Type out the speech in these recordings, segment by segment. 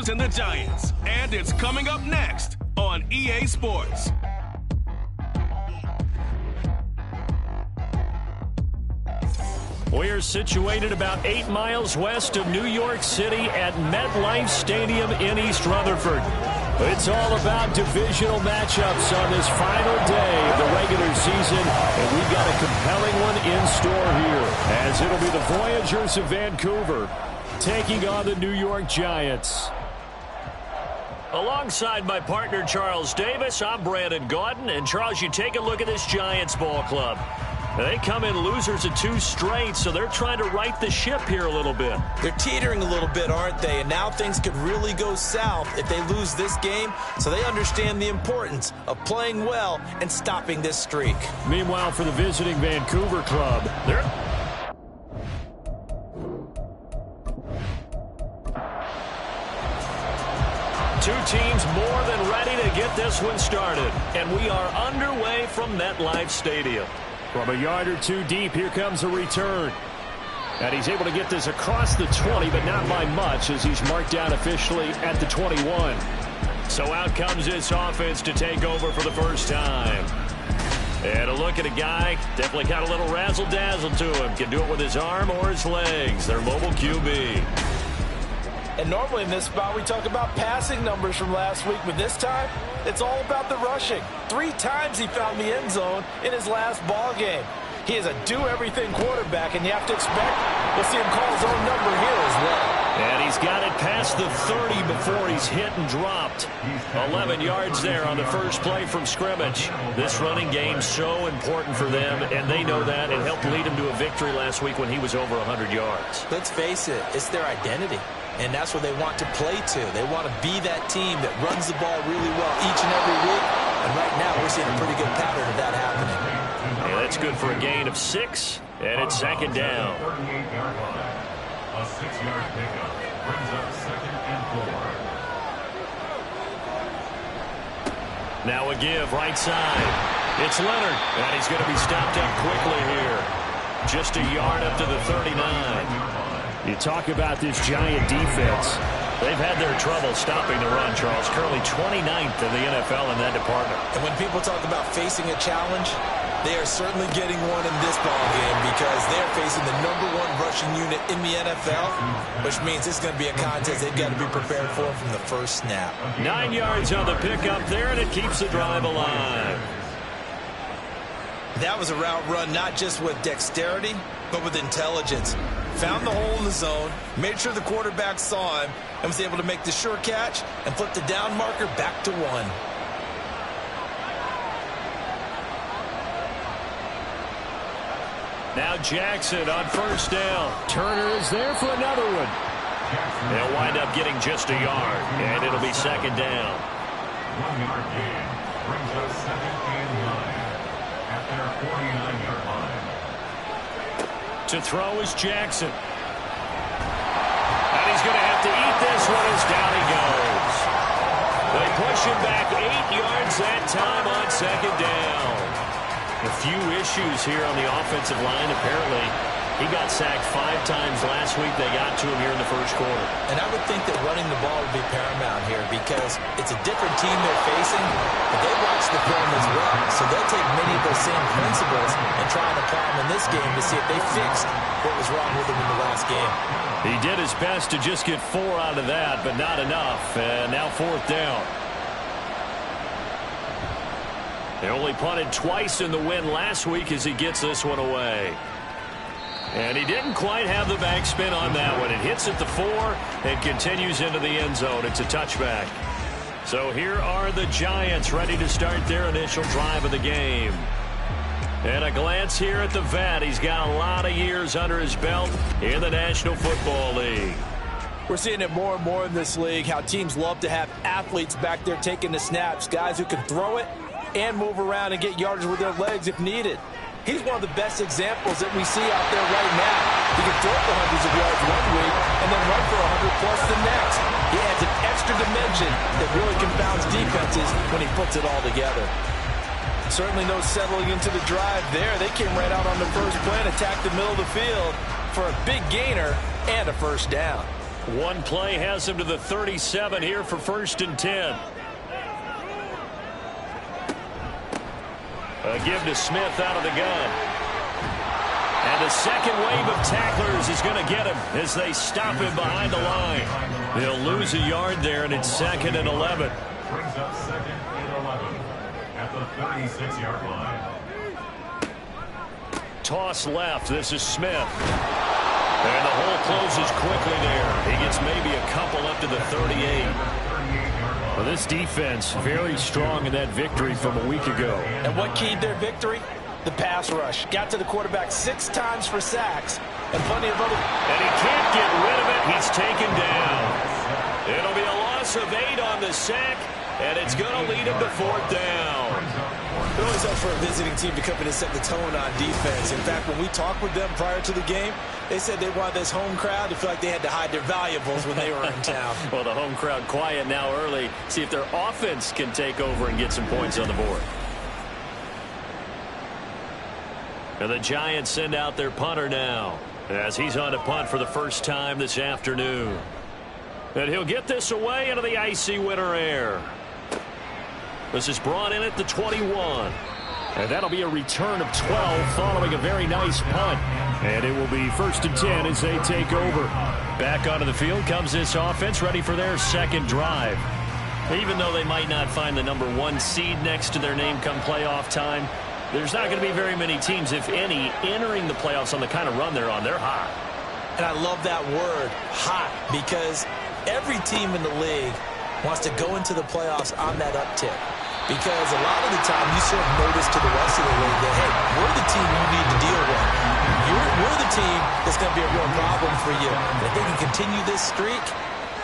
Voyagers and the Giants. And it's coming up next on EA Sports. We're situated about 8 miles west of New York City at MetLife Stadium in East Rutherford. It's all about divisional matchups on this final day of the regular season, and we've got a compelling one in store here, as it'll be the Voyagers of Vancouver taking on the New York Giants. Alongside my partner Charles Davis, I'm Brandon Gaudin, and Charles, you take a look at this Giants ball club. They come in losers of 2 straight, so they're trying to right the ship here a little bit. They're teetering a little bit, aren't they? And now things could really go south if they lose this game, so they understand the importance of playing well and stopping this streak. Meanwhile, for the visiting Vancouver club, they're... Two teams more than ready to get this one started, and we are underway from MetLife Stadium. From a yard or 2 deep, here comes a return. And he's able to get this across the 20, but not by much, as he's marked down officially at the 21. So out comes this offense to take over for the first time. And a look at a guy, definitely got a little razzle-dazzle to him. Can do it with his arm or his legs. Their mobile QB. And normally in this spot, we talk about passing numbers from last week, but this time, it's all about the rushing. 3 times he found the end zone in his last ball game. He is a do-everything quarterback, and you have to expect we'll see him call his own number here as well. And he's got it past the 30 before he's hit and dropped. 11 yards there on the first play from scrimmage. This running game's so important for them, and they know that. It helped lead him to a victory last week when he was over 100 yards. Let's face it, it's their identity. And that's what they want to play to. They want to be that team that runs the ball really well each and every week. And right now, we're seeing a pretty good pattern of that happening. Yeah, that's good for a gain of 6, and it's second down. A 6-yard pickup brings up 2nd and 4. Now a give, right side. It's Leonard, and he's going to be stopped up quickly here. Just a yard up to the 39. You talk about this Giant defense. They've had their trouble stopping the run, Charles. Currently 29th in the NFL in that department. And when people talk about facing a challenge, they are certainly getting one in this ball game because they're facing the #1 rushing unit in the NFL, which means it's going to be a contest they've got to be prepared for from the first snap. 9 yards on the pickup there, and it keeps the drive alive. That was a route run not just with dexterity, but with intelligence. Found the hole in the zone, made sure the quarterback saw him, and was able to make the sure catch and flip the down marker back to 1. Now Jackson on first down. Turner is there for another one. They'll wind up getting just a yard, and it'll be second down. 1-yard gain brings us 2nd and 9 at their 49-yard line. To throw is Jackson. And he's going to have to eat this one as down he goes. They push him back 8 yards that time on second down. A few issues here on the offensive line. Apparently, he got sacked 5 times last week. They got to him here in the first quarter. And I would think that running the ball would be paramount here because it's a different team they're facing, but they watch the film as well. So they'll take many of those same principles and try and apply them in this game to see if they fixed what was wrong with them in the last game. He did his best to just get 4 out of that, but not enough. And now 4th down. They only punted twice in the win last week as he gets this one away. And he didn't quite have the backspin on that one. It hits at the 4 and continues into the end zone. It's a touchback. So here are the Giants ready to start their initial drive of the game. And a glance here at the vet. He's got a lot of years under his belt in the National Football League. We're seeing it more and more in this league, how teams love to have athletes back there taking the snaps, guys who can throw it and move around and get yardage with their legs if needed. He's one of the best examples that we see out there right now. He can throw for hundreds of yards one week and then run for 100+ the next. He adds an extra dimension that really confounds defenses when he puts it all together. Certainly no settling into the drive there. They came right out on the first play and attacked the middle of the field for a big gainer and a first down. One play has him to the 37 here for 1st and 10. A give to Smith out of the gun. And the second wave of tacklers is going to get him as they stop him behind the line. They'll lose a yard there, and it's 2nd and 11. Brings up 2nd and 11 at the 36-yard line. Toss left. This is Smith. And the hole closes quickly there. He gets maybe a couple up to the 38. Well, this defense very strong in that victory from a week ago. And what keyed their victory? The pass rush. Got to the quarterback 6 times for sacks. And plenty of other... And he can't get rid of it. He's taken down. It'll be a loss of 8 on the sack. And it's going to lead him to 4th down. It always helps for a visiting team to come in and set the tone on defense. In fact, when we talked with them prior to the game, they said they wanted this home crowd to feel like they had to hide their valuables when they were in town. Well, the home crowd quiet now early. See if their offense can take over and get some points on the board. And the Giants send out their punter now as he's on to punt for the first time this afternoon. And he'll get this away into the icy winter air. This is brought in at the 21. And that'll be a return of 12 following a very nice punt. And it will be 1st and 10 as they take over. Back onto the field comes this offense, ready for their second drive. Even though they might not find the number 1 seed next to their name come playoff time, there's not going to be very many teams, if any, entering the playoffs on the kind of run they're on. They're hot. And I love that word, hot, because every team in the league wants to go into the playoffs on that uptick. Because a lot of the time you sort of notice to the rest of the league that, hey, we're the team you need to deal with. We're the team that's going to be a real problem for you. And if they can continue this streak,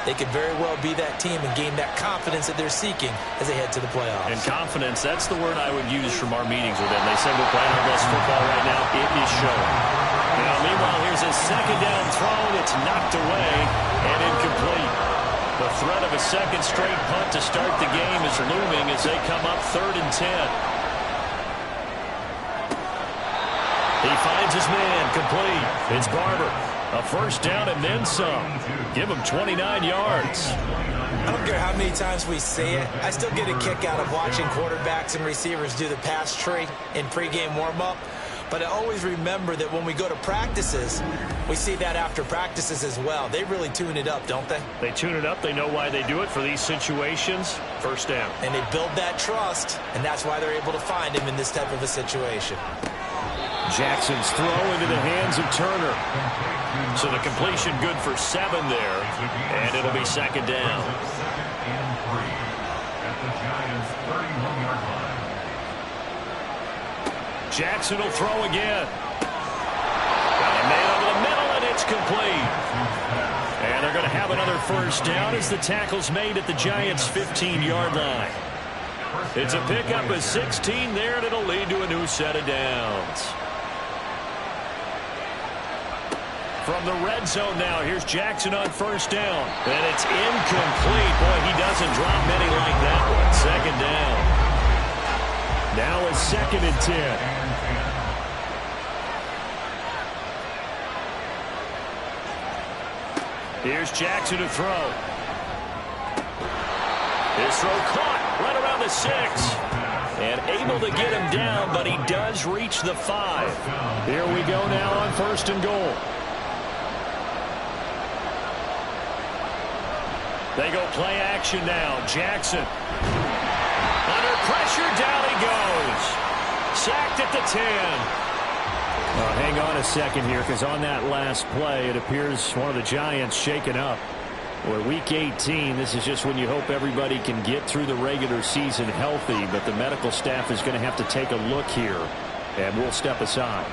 they could very well be that team and gain that confidence that they're seeking as they head to the playoffs. And confidence, that's the word I would use from our meetings with them. They said we're playing our best football right now. It is showing. Now, meanwhile, here's a second down throw that's knocked away and incomplete. The threat of a second straight punt to start the game is looming as they come up 3rd and 10. He finds his man, complete. It's Barber. A first down and then some. Give him 29 yards. I don't care how many times we say it. I still get a kick out of watching quarterbacks and receivers do the pass tree in pregame warm-up. But I always remember that when we go to practices, we see that after practices as well. They really tune it up, don't they? They tune it up. They know why they do it for these situations. First down. And they build that trust, and that's why they're able to find him in this type of a situation. Jackson's throw into the hands of Turner. So the completion good for 7 there, and it'll be 2nd down. 2nd and 3 at the Giants' 31-yard line. Jackson will throw again. Got a man over the middle, and it's complete. And they're going to have another first down as the tackle's made at the Giants' 15-yard line. It's a pickup of 16 there, and it'll lead to a new set of downs. From the red zone now, here's Jackson on first down. And it's incomplete. Boy, he doesn't drop many like that one. 2nd down. Now it's 2nd and 10. Here's Jackson to throw. His throw caught right around the 6. And able to get him down, but he does reach the 5. Here we go now on 1st and goal. They go play action now. Jackson. Under pressure, down he goes. Sacked at the 10. Hang on a second here, because on that last play, it appears one of the Giants shaken up. Well, Week 18, this is just when you hope everybody can get through the regular season healthy, but the medical staff is going to have to take a look here, and we'll step aside.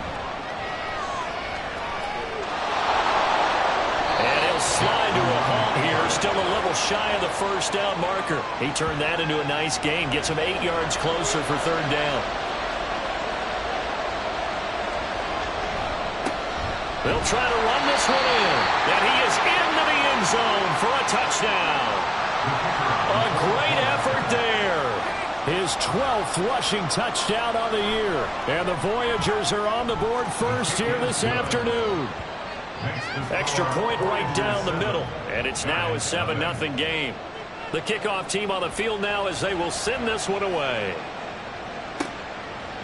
Slide to a halt here. Still a little shy of the first down marker. He turned that into a nice gain. Gets him 8 yards closer for 3rd down. They'll try to run this one in. And he is into the end zone for a touchdown. A great effort there. His 12th rushing touchdown on the year. And the Voyagers are on the board first here this afternoon. Extra point right down the middle, and it's now a 7-0 game. The kickoff team on the field now as they will send this one away.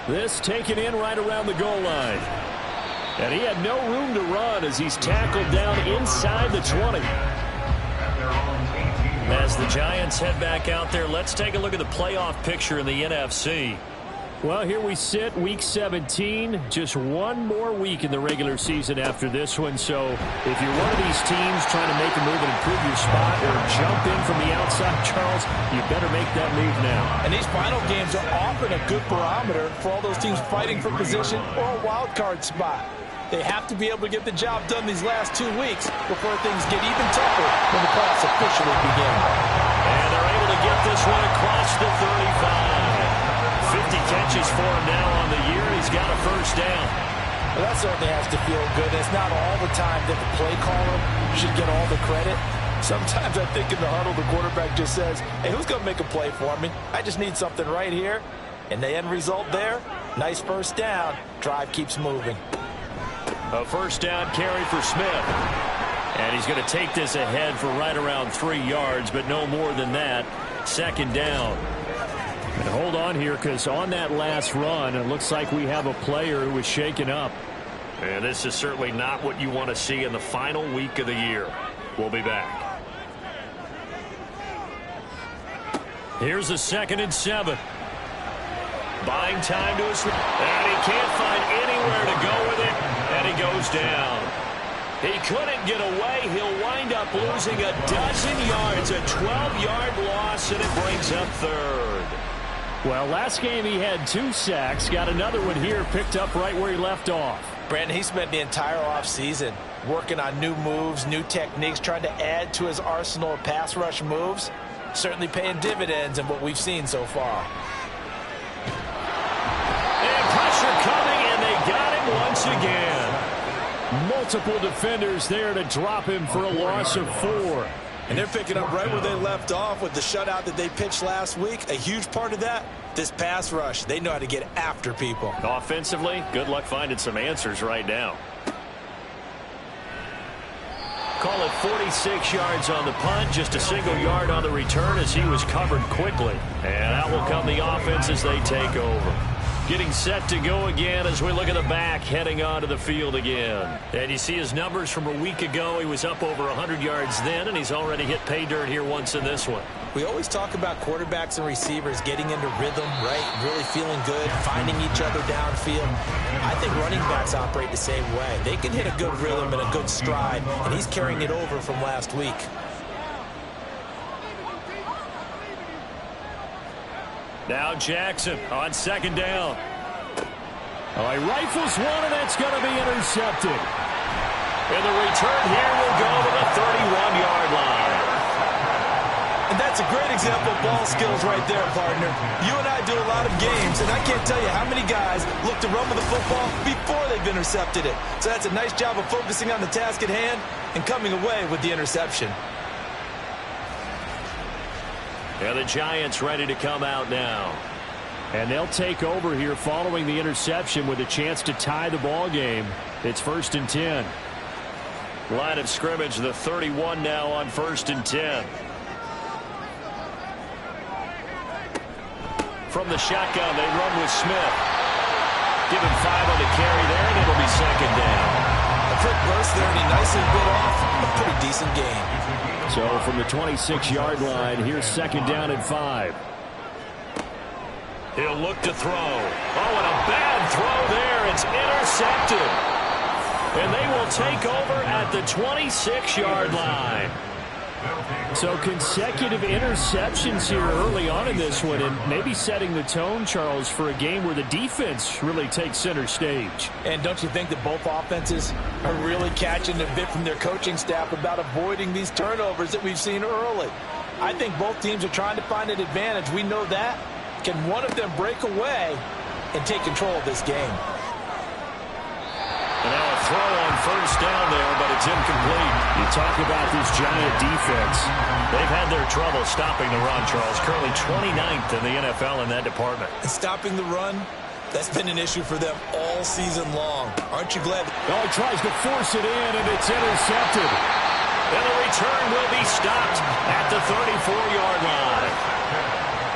This taken in right around the goal line. And he had no room to run as he's tackled down inside the 20. As the Giants head back out there, let's take a look at the playoff picture in the NFC. Well, here we sit, Week 17. Just one more week in the regular season after this one. So if you're one of these teams trying to make a move and improve your spot or jump in from the outside, Charles, you better make that move now. And these final games are often a good barometer for all those teams fighting for position or a wild card spot. They have to be able to get the job done these last 2 weeks before things get even tougher when the playoffs officially begin. And they're able to get this one across the 35. 50 catches for him now on the year. He's got a first down. Well, that certainly has to feel good. It's not all the time that the play caller should get all the credit. Sometimes I think in the huddle, the quarterback just says, hey, who's going to make a play for me? I just need something right here. And the end result there, nice first down. Drive keeps moving. A first down carry for Smith. And he's going to take this ahead for right around 3 yards, but no more than that. Second down. And hold on here, because on that last run, it looks like we have a player who was shaken up. And this is certainly not what you want to see in the final week of the year. We'll be back. Here's a 2nd and 7. Buying time to his... And he can't find anywhere to go with it. And he goes down. He couldn't get away. He'll wind up losing a dozen yards. A 12-yard loss, and it brings up 3rd. Well, last game he had 2 sacks. Got another one here, picked up right where he left off. Brandon, he spent the entire offseason working on new moves, new techniques, trying to add to his arsenal of pass rush moves. Certainly paying dividends in what we've seen so far. And pressure coming, and they got him once again. Multiple defenders there to drop him for a loss of 4. And they're picking up right where they left off with the shutout that they pitched last week. A huge part of that, this pass rush. They know how to get after people. Offensively, good luck finding some answers right now. Call it 46 yards on the punt, just a single yard on the return as he was covered quickly. And out will come the offense as they take over. Getting set to go again as we look at the back heading onto the field again. And you see his numbers from a week ago. He was up over 100 yards then, and he's already hit pay dirt here once in this one. We always talk about quarterbacks and receivers getting into rhythm, right? Really feeling good, finding each other downfield. I think running backs operate the same way. They can hit a good rhythm and a good stride, and he's carrying it over from last week. Now Jackson on 2nd down. Oh, he rifles one, and that's going to be intercepted. And the return here will go to the 31-yard line. And that's a great example of ball skills right there, partner. You and I do a lot of games, and I can't tell you how many guys look to run with the football before they've intercepted it. So that's a nice job of focusing on the task at hand and coming away with the interception. And the Giants ready to come out now. And they'll take over here following the interception with a chance to tie the ball game. It's 1st and 10. Line of scrimmage, the 31 now on 1st and 10. From the shotgun, they run with Smith. Give him 5 on the carry there, and it'll be 2nd down. A quick burst there, and he nicely bit off a pretty decent gain. So from the 26-yard line, here's 2nd down and 5. He'll look to throw. Oh, and a bad throw there. It's intercepted. And they will take over at the 26-yard line. So consecutive interceptions here early on in this one, and maybe setting the tone, Charles, for a game where the defense really takes center stage. And don't you think that both offenses are really catching a bit from their coaching staff about avoiding these turnovers that we've seen early? I think both teams are trying to find an advantage. We know that. Can one of them break away and take control of this game? And now a throw on 1st down there, but it's incomplete. You talk about this Giant defense. They've had their trouble stopping the run, Charles. Currently 29th in the NFL in that department. And stopping the run That's been an issue for them all season long. Aren't you glad? Oh, he tries to force it in, and it's intercepted. And the return will be stopped at the 34-yard line.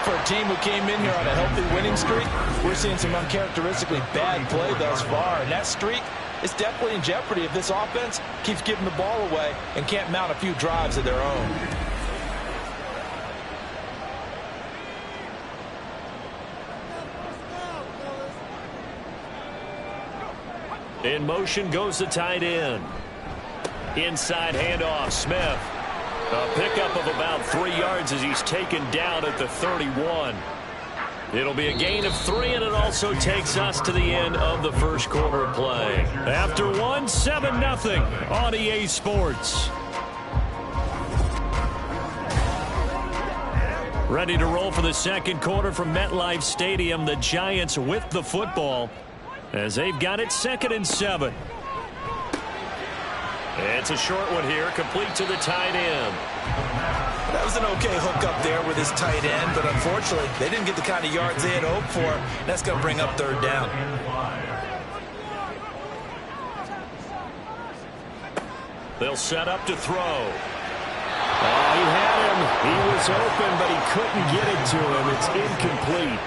For a team who came in here on a healthy winning streak, we're seeing some uncharacteristically bad play thus far. And that streak is definitely in jeopardy if this offense keeps giving the ball away and can't mount a few drives of their own. In motion goes the tight end. Inside handoff, Smith. A pickup of about 3 yards as he's taken down at the 31. It'll be a gain of 3, and it also takes us to the end of the first quarter play. After 1, 7-0 on EA Sports. Ready to roll for the second quarter from MetLife Stadium. The Giants with the football as they've got it 2nd and 7. It's a short one here, complete to the tight end. That was an okay hook up there with his tight end, but unfortunately, they didn't get the kind of yards they had hoped for. That's going to bring up 3rd down. They'll set up to throw. Oh, he had him. He was open, but he couldn't get it to him. It's incomplete.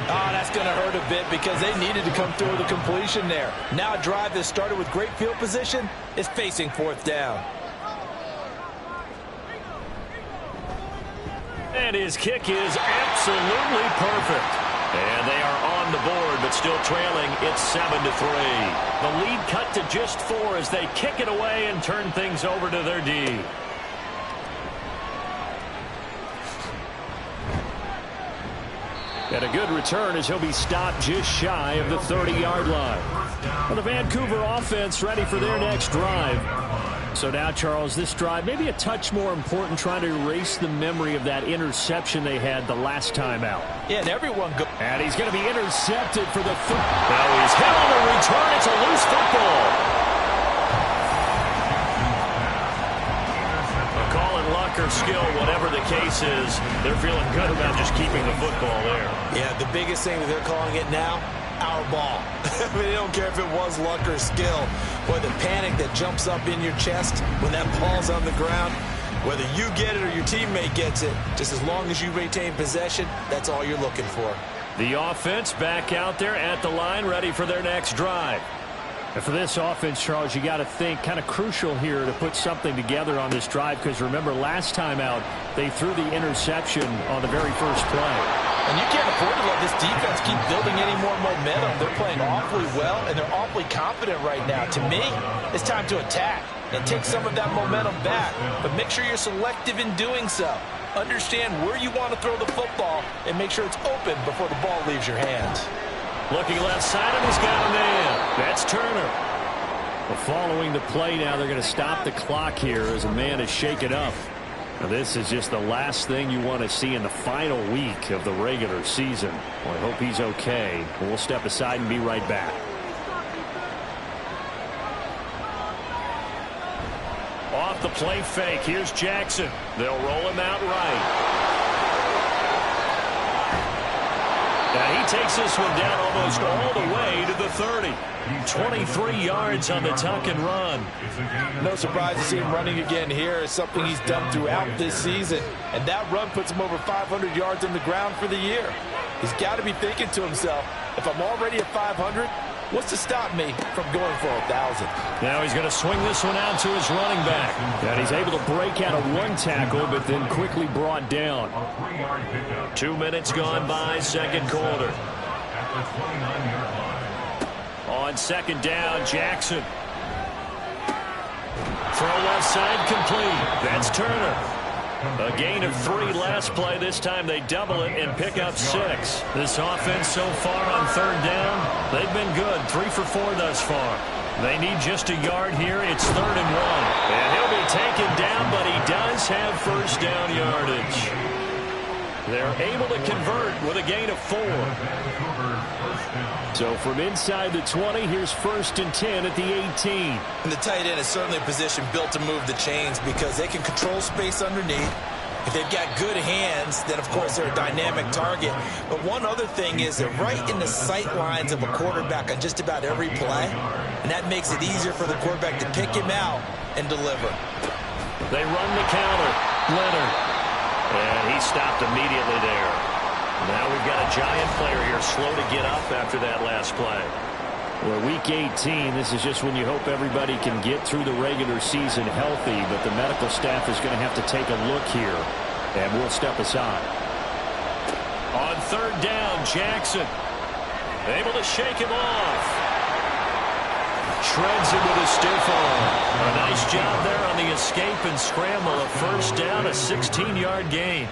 Oh, that's going to hurt a bit because they needed to come through with a completion there. Now a drive that started with great field position is facing 4th down. And his kick is absolutely perfect. And they are on the board, but still trailing. It's 7-3. The lead cut to just 4 as they kick it away and turn things over to their D. And a good return as he'll be stopped just shy of the 30-yard line. Well, the Vancouver offense ready for their next drive. So now, Charles, this drive maybe a touch more important, trying to erase the memory of that interception they had the last time out. Yeah, and everyone go. And he's going to be intercepted for the foot. Now he's hit on the return. It's a loose football. A call in luck or skill, whatever the case is, they're feeling good about just keeping the football there. Yeah, the biggest thing that they're calling it now, our ball. I mean, they don't care if it was luck or skill. Boy, the panic that jumps up in your chest when that ball's on the ground, whether you get it or your teammate gets it, just as long as you retain possession, that's all you're looking for. The offense back out there at the line, ready for their next drive. And for this offense, Charles, you got to think kind of crucial here to put something together on this drive, because remember last time out they threw the interception on the very first play. And you can't afford to let this defense keep building any more momentum. They're playing awfully well, and they're awfully confident right now. To me, it's time to attack and take some of that momentum back. But make sure you're selective in doing so. Understand where you want to throw the football and make sure it's open before the ball leaves your hands. Looking left side, and he's got a man. That's Turner. Well, following the play now, they're going to stop the clock here as a man is shaken up. Now, this is just the last thing you want to see in the final week of the regular season. Well, I hope he's okay. We'll step aside and be right back. Off the play fake, here's Jackson. They'll roll him out right. Now he takes this one down almost all the way to the 30. 23 yards on the tuck and run. No surprise to see him running again here. It's something he's done throughout this season. And that run puts him over 500 yards on the ground for the year. He's got to be thinking to himself, if I'm already at 500, what's to stop me from going for 1,000? Now he's going to swing this one out to his running back. And he's able to break out of one tackle, but then quickly brought down. 2 minutes gone by, second quarter. On second down, Jackson. Throw left side complete. That's Turner. A gain of 3 last play. This time they double it and pick up 6. This offense so far on third down, they've been good. 3 for 4 thus far. They need just a yard here. It's 3rd and 1. And he'll be taken down, but he does have first down yardage. They're able to convert with a gain of 4. So from inside the 20, here's 1st and 10 at the 18. And the tight end is certainly a position built to move the chains because they can control space underneath. If they've got good hands, then of course they're a dynamic target. But one other thing is they're right in the sight lines of a quarterback on just about every play. And that makes it easier for the quarterback to pick him out and deliver. They run the counter. Leonard. And he stopped immediately there. Now we've got a Giant player here slow to get up after that last play. Well, Week 18, this is just when you hope everybody can get through the regular season healthy, but the medical staff is going to have to take a look here, and we'll step aside. On third down, Jackson able to shake him off. Shreds him with a stiff arm. A nice job there on the escape and scramble. A first down, a 16-yard gain.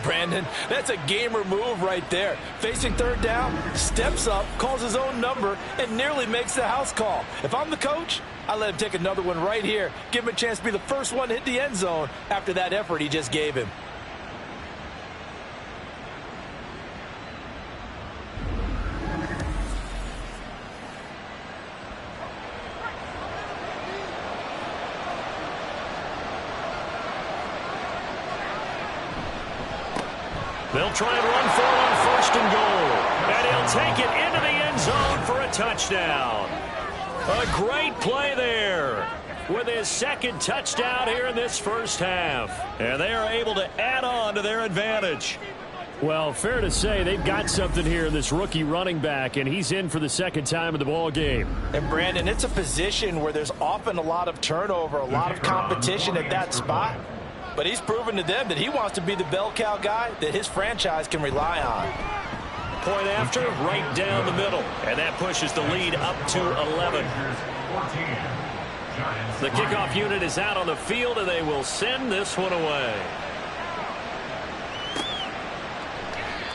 Brandon, that's a gamer move right there. Facing third down, steps up, calls his own number, and nearly makes the house call. If I'm the coach, I let him take another one right here. Give him a chance to be the first one to hit the end zone after that effort he just gave him. They'll try and run for it on first and goal. And he'll take it into the end zone for a touchdown. A great play there with his second touchdown here in this first half. And they are able to add on to their advantage. Well, fair to say they've got something here in this rookie running back, and he's in for the second time in the ball game. And, Brandon, it's a position where there's often a lot of turnover, a lot of competition at that spot. But he's proven to them that he wants to be the bell cow guy that his franchise can rely on. Point after, right down the middle. And that pushes the lead up to 11. The kickoff unit is out on the field, and they will send this one away.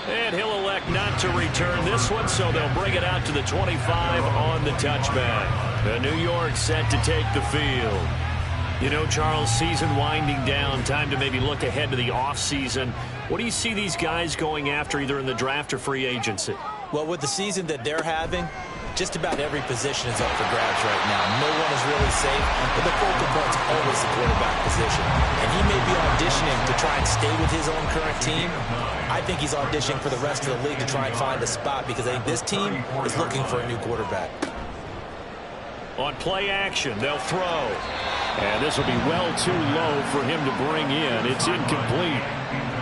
And he'll elect not to return this one, so they'll bring it out to the 25 on the touchback. The New York set to take the field. You know, Charles, season winding down, time to maybe look ahead to the offseason. What do you see these guys going after either in the draft or free agency? Well, with the season that they're having, just about every position is up for grabs right now. No one is really safe, but the focal point's always the quarterback position. And he may be auditioning to try and stay with his own current team. I think he's auditioning for the rest of the league to try and find a spot because I think this team is looking for a new quarterback. On play action, they'll throw. And this will be well too low for him to bring in. It's incomplete.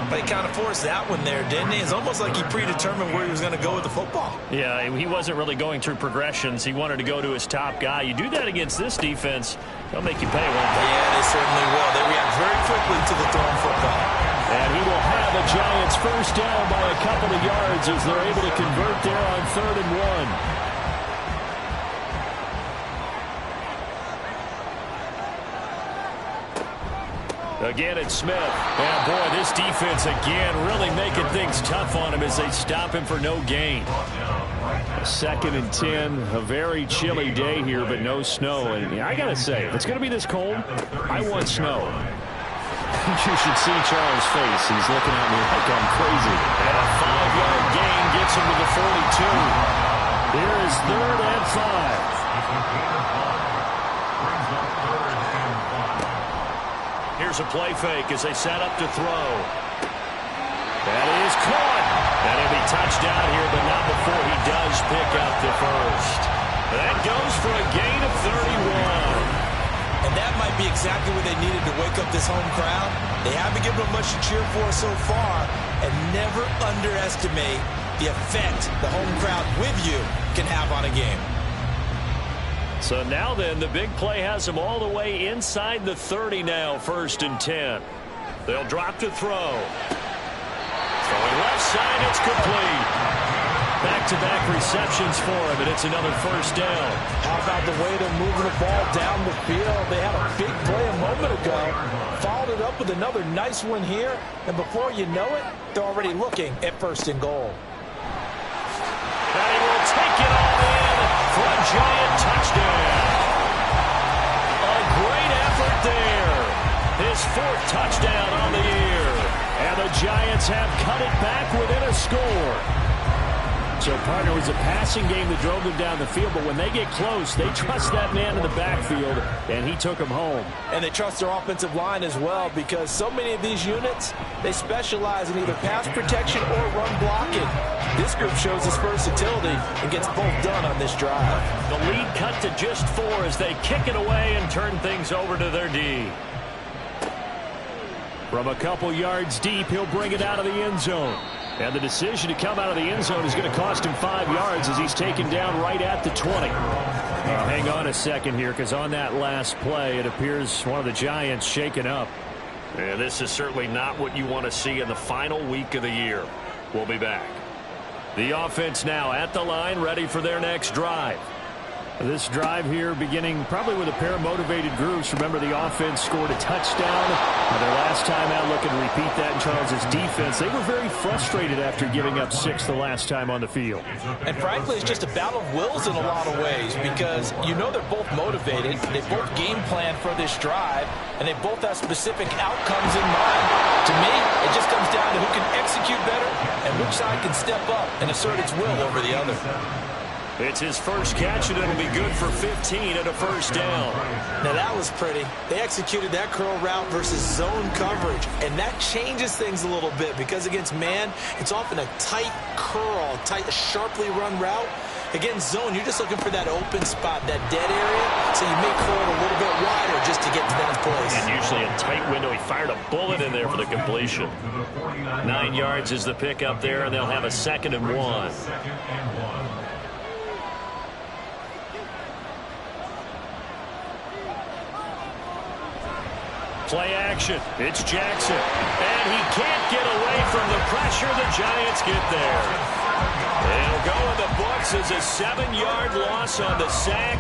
But he kind of forced that one there, didn't he? It's almost like he predetermined where he was going to go with the football. Yeah, he wasn't really going through progressions. He wanted to go to his top guy. You do that against this defense, they'll make you pay one. Yeah, they certainly will. They react very quickly to the thrown football. And he will have a Giants first down by a couple of yards as they're able to convert there on 3rd and 1. Again, it's Smith. And, boy, this defense, again, really making things tough on him as they stop him for no gain. 2nd and 10, a very chilly day here, but no snow. And I got to say, if it's going to be this cold, I want snow. You should see Charles' face. He's looking at me like I'm crazy. And a 5-yard gain gets him to the 42. Here is 3rd and 5. Here's a play fake as they set up to throw. That is caught. And he'll be touched out here, but not before he does pick up the first. That goes for a gain of 31. And that might be exactly what they needed to wake up this home crowd. They haven't given them much to cheer for so far. And never underestimate the effect the home crowd with you can have on a game. So now then, the big play has them all the way inside the 30 now, 1st and 10. They'll drop to throw. Throwing left side, it's complete. Back-to-back receptions for him, and it's another first down. How about the way they're moving the ball down the field? They had a big play a moment ago. Followed it up with another nice one here, and before you know it, they're already looking at 1st and goal. And he will take it all in for a Giant touchdown. A great effort there. His 4th touchdown on the year. And the Giants have cut it back within a score. So, partner, it was a passing game that drove them down the field, but when they get close, they trust that man in the backfield, and he took them home. And they trust their offensive line as well, because so many of these units, they specialize in either pass protection or run blocking. This group shows its versatility and gets both done on this drive. The lead cut to just 4 as they kick it away and turn things over to their D. From a couple yards deep, he'll bring it out of the end zone. And the decision to come out of the end zone is going to cost him 5 yards as he's taken down right at the 20. Hang on a second here, because on that last play, it appears one of the Giants shaken up. And this is certainly not what you want to see in the final week of the year. We'll be back. The offense now at the line, ready for their next drive. This drive here beginning probably with a pair of motivated groups. Remember, the offense scored a touchdown. Their last time out, looking to repeat that in Charles's defense. They were very frustrated after giving up 6 the last time on the field. And frankly, it's just a battle of wills in a lot of ways, because you know they're both motivated. They both game plan for this drive, and they both have specific outcomes in mind. To me, it just comes down to who can execute better and which side can step up and assert its will over the other. It's his first catch, and it'll be good for 15 at a first down. Now that was pretty. They executed that curl route versus zone coverage, and that changes things a little bit, because against man, it's often a tight curl, tight, sharply run route. Against zone, you're just looking for that open spot, that dead area, so you may curl it a little bit wider just to get to that place. And usually a tight window. He fired a bullet in there for the completion. 9 yards is the pickup there, and they'll have a 2nd and 1. Play action. It's Jackson. And he can't get away from the pressure. The Giants get there. It'll go in the books as a 7-yard loss on the sack.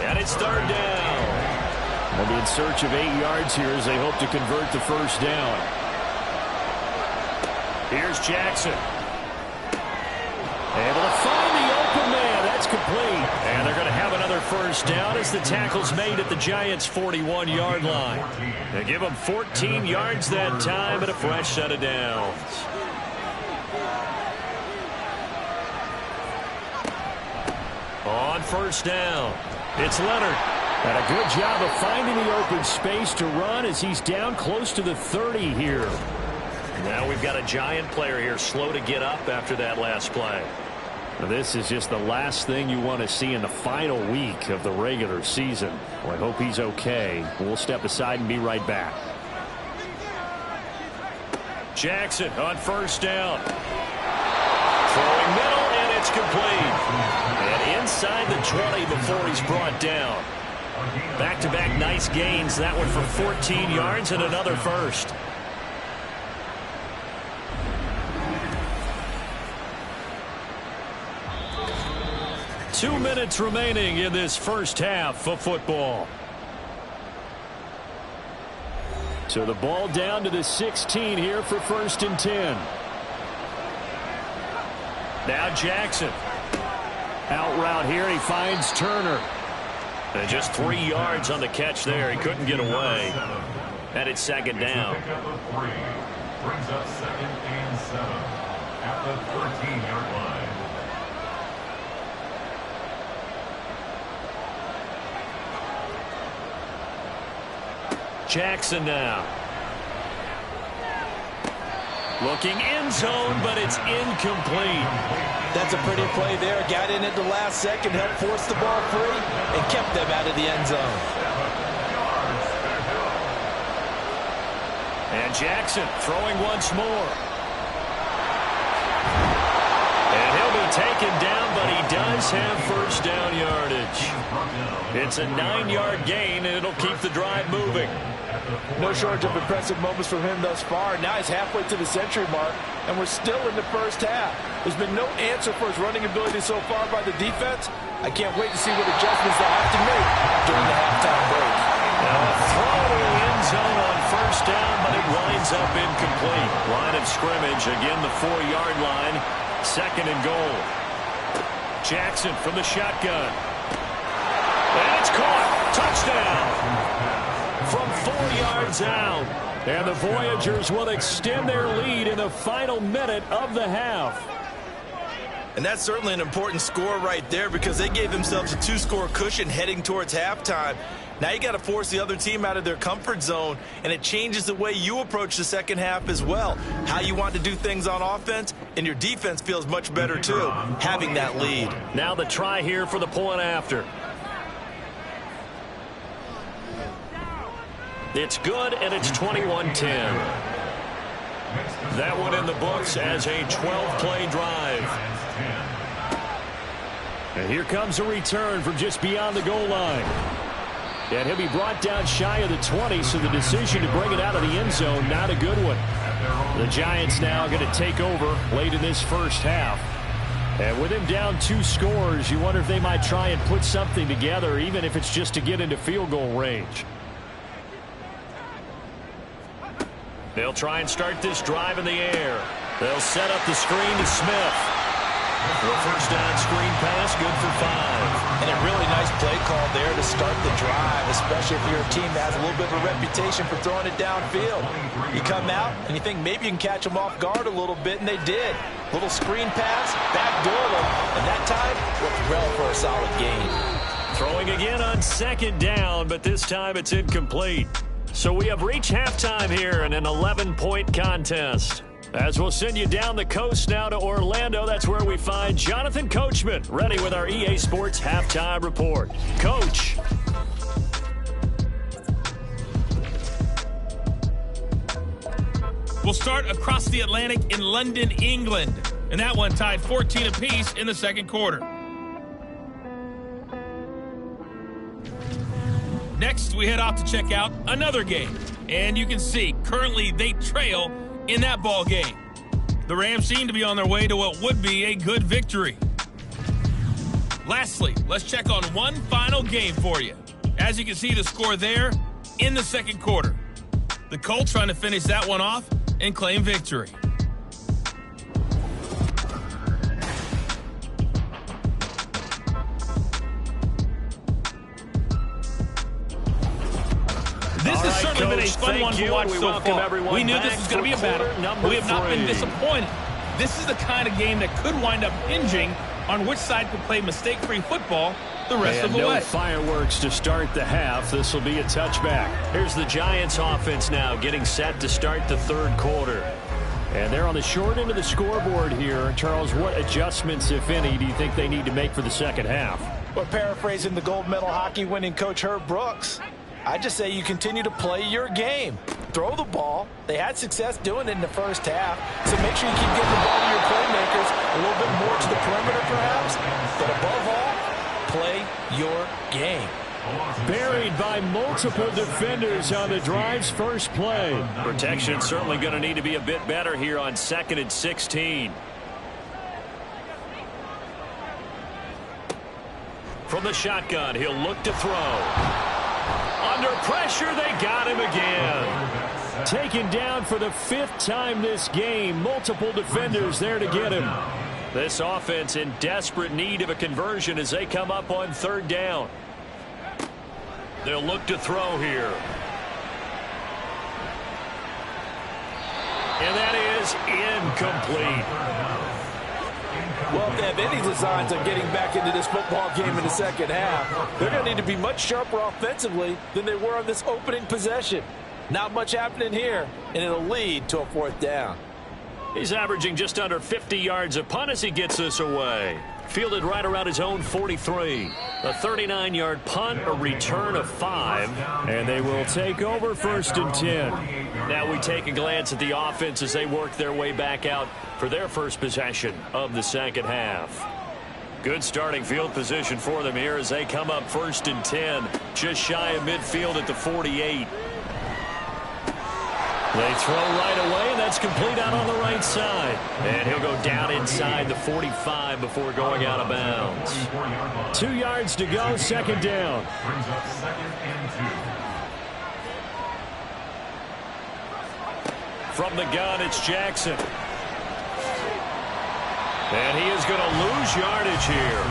And it's 3rd down. They'll be in search of 8 yards here as they hope to convert the first down. Here's Jackson. Able to find the open man. That's complete. And they're going to have another first down as the tackle's made at the Giants' 41-yard line. They give them 14 yards that time and a fresh set of downs. On first down, it's Leonard. And a good job of finding the open space to run as he's down close to the 30 here. Now we've got a Giant player here slow to get up after that last play. This is just the last thing you want to see in the final week of the regular season. Well, I hope he's okay. We'll step aside and be right back. Jackson on first down. Throwing middle, and it's complete. And inside the 20 before he's brought down. Back-to-back nice gains. That one for 14 yards and another first. Two minutes remaining in this first half of football. So the ball down to the 16 here for 1st and 10. Now Jackson. Out route here, he finds Turner. And just 3 yards on the catch there. He couldn't get away. And it's 2nd down. Brings up 2nd and 7 at the 13-yard line. Jackson now. Looking end zone, but it's incomplete. That's a pretty play there. Got in at the last second, helped force the ball free, and kept them out of the end zone. And Jackson throwing once more. And he'll be taken down, but he does have first down yardage. It's a 9-yard gain, and it'll keep the drive moving. No shortage of impressive moments from him thus far. Now he's halfway to the century mark, and we're still in the first half. There's been no answer for his running ability so far by the defense. I can't wait to see what adjustments they'll have to make during the halftime break. Now a throw to the end zone on first down, but it winds up incomplete. Line of scrimmage, again the 4-yard line. 2nd and goal. Jackson from the shotgun. And it's caught. Touchdown. From 4 yards out. And the Voyagers will extend their lead in the final minute of the half. And that's certainly an important score right there because they gave themselves a 2-score cushion heading towards halftime. Now you got to force the other team out of their comfort zone, and it changes the way you approach the second half as well. How you want to do things on offense, and your defense feels much better too, having that lead. Now the try here for the point after. It's good, and it's 21-10. That one in the books as a 12-play drive. And here comes a return from just beyond the goal line. And he'll be brought down shy of the 20, so the decision to bring it out of the end zone, not a good one. The Giants now going to take over late in this first half. And with him down 2 scores, you wonder if they might try and put something together, even if it's just to get into field goal range. They'll try and start this drive in the air. They'll set up the screen to Smith. The first down screen pass, good for 5. And a really nice play call there to start the drive, especially if you're a team that has a little bit of a reputation for throwing it downfield. You come out and you think maybe you can catch them off guard a little bit, and they did. Little screen pass, backdoor them, and that time looked well for a solid gain. Throwing again on second down, but this time it's incomplete. So we have reached halftime here in an 11-point contest. As we'll send you down the coast now to Orlando, that's where we find Jonathan Coachman ready with our EA Sports Halftime Report. Coach. We'll start across the Atlantic in London, England. And that one tied 14 apiece in the second quarter. Next, we head off to check out another game. And you can see, currently they trail in that ball game. The Rams seem to be on their way to what would be a good victory. Lastly, let's check on one final game for you. As you can see, the score there in the second quarter. The Colts trying to finish that one off and claim victory. This has certainly been a fun one to watch so far. We knew this was going to be a battle. We have not been disappointed. This is the kind of game that could wind up hinging on which side could play mistake-free football the rest of the way. No fireworks to start the half. This will be a touchback. Here's the Giants offense now getting set to start the third quarter. And they're on the short end of the scoreboard here. Charles, what adjustments, if any, do you think they need to make for the second half? Well, paraphrasing the gold medal hockey winning coach Herb Brooks, I just say you continue to play your game. Throw the ball. They had success doing it in the first half, so make sure you keep getting the ball to your playmakers, a little bit more to the perimeter perhaps, but above all, play your game. Buried by multiple defenders on the drive's first play. Protection certainly going to need to be a bit better here on 2nd and 16. From the shotgun, he'll look to throw. Under pressure, they got him again. Taken down for the 5th time this game. Multiple defenders there to get him. This offense in desperate need of a conversion as they come up on 3rd down. They'll look to throw here. And that is incomplete. Well, if they have any designs on getting back into this football game in the second half, they're going to need to be much sharper offensively than they were on this opening possession. Not much happening here, and it'll lead to a 4th down. He's averaging just under 50 yards a punt as he gets this away. Fielded right around his own 43. A 39-yard punt, a return of 5. And they will take over 1st and 10. Now we take a glance at the offense as they work their way back out for their first possession of the second half. Good starting field position for them here as they come up 1st and 10. Just shy of midfield at the 48. They throw right away, and that's complete out on the right side. And he'll go down inside the 45 before going out of bounds. 2 yards to go, 2nd down. Brings up 2nd and 2. From the gun, it's Jackson. And he is going to lose yardage here.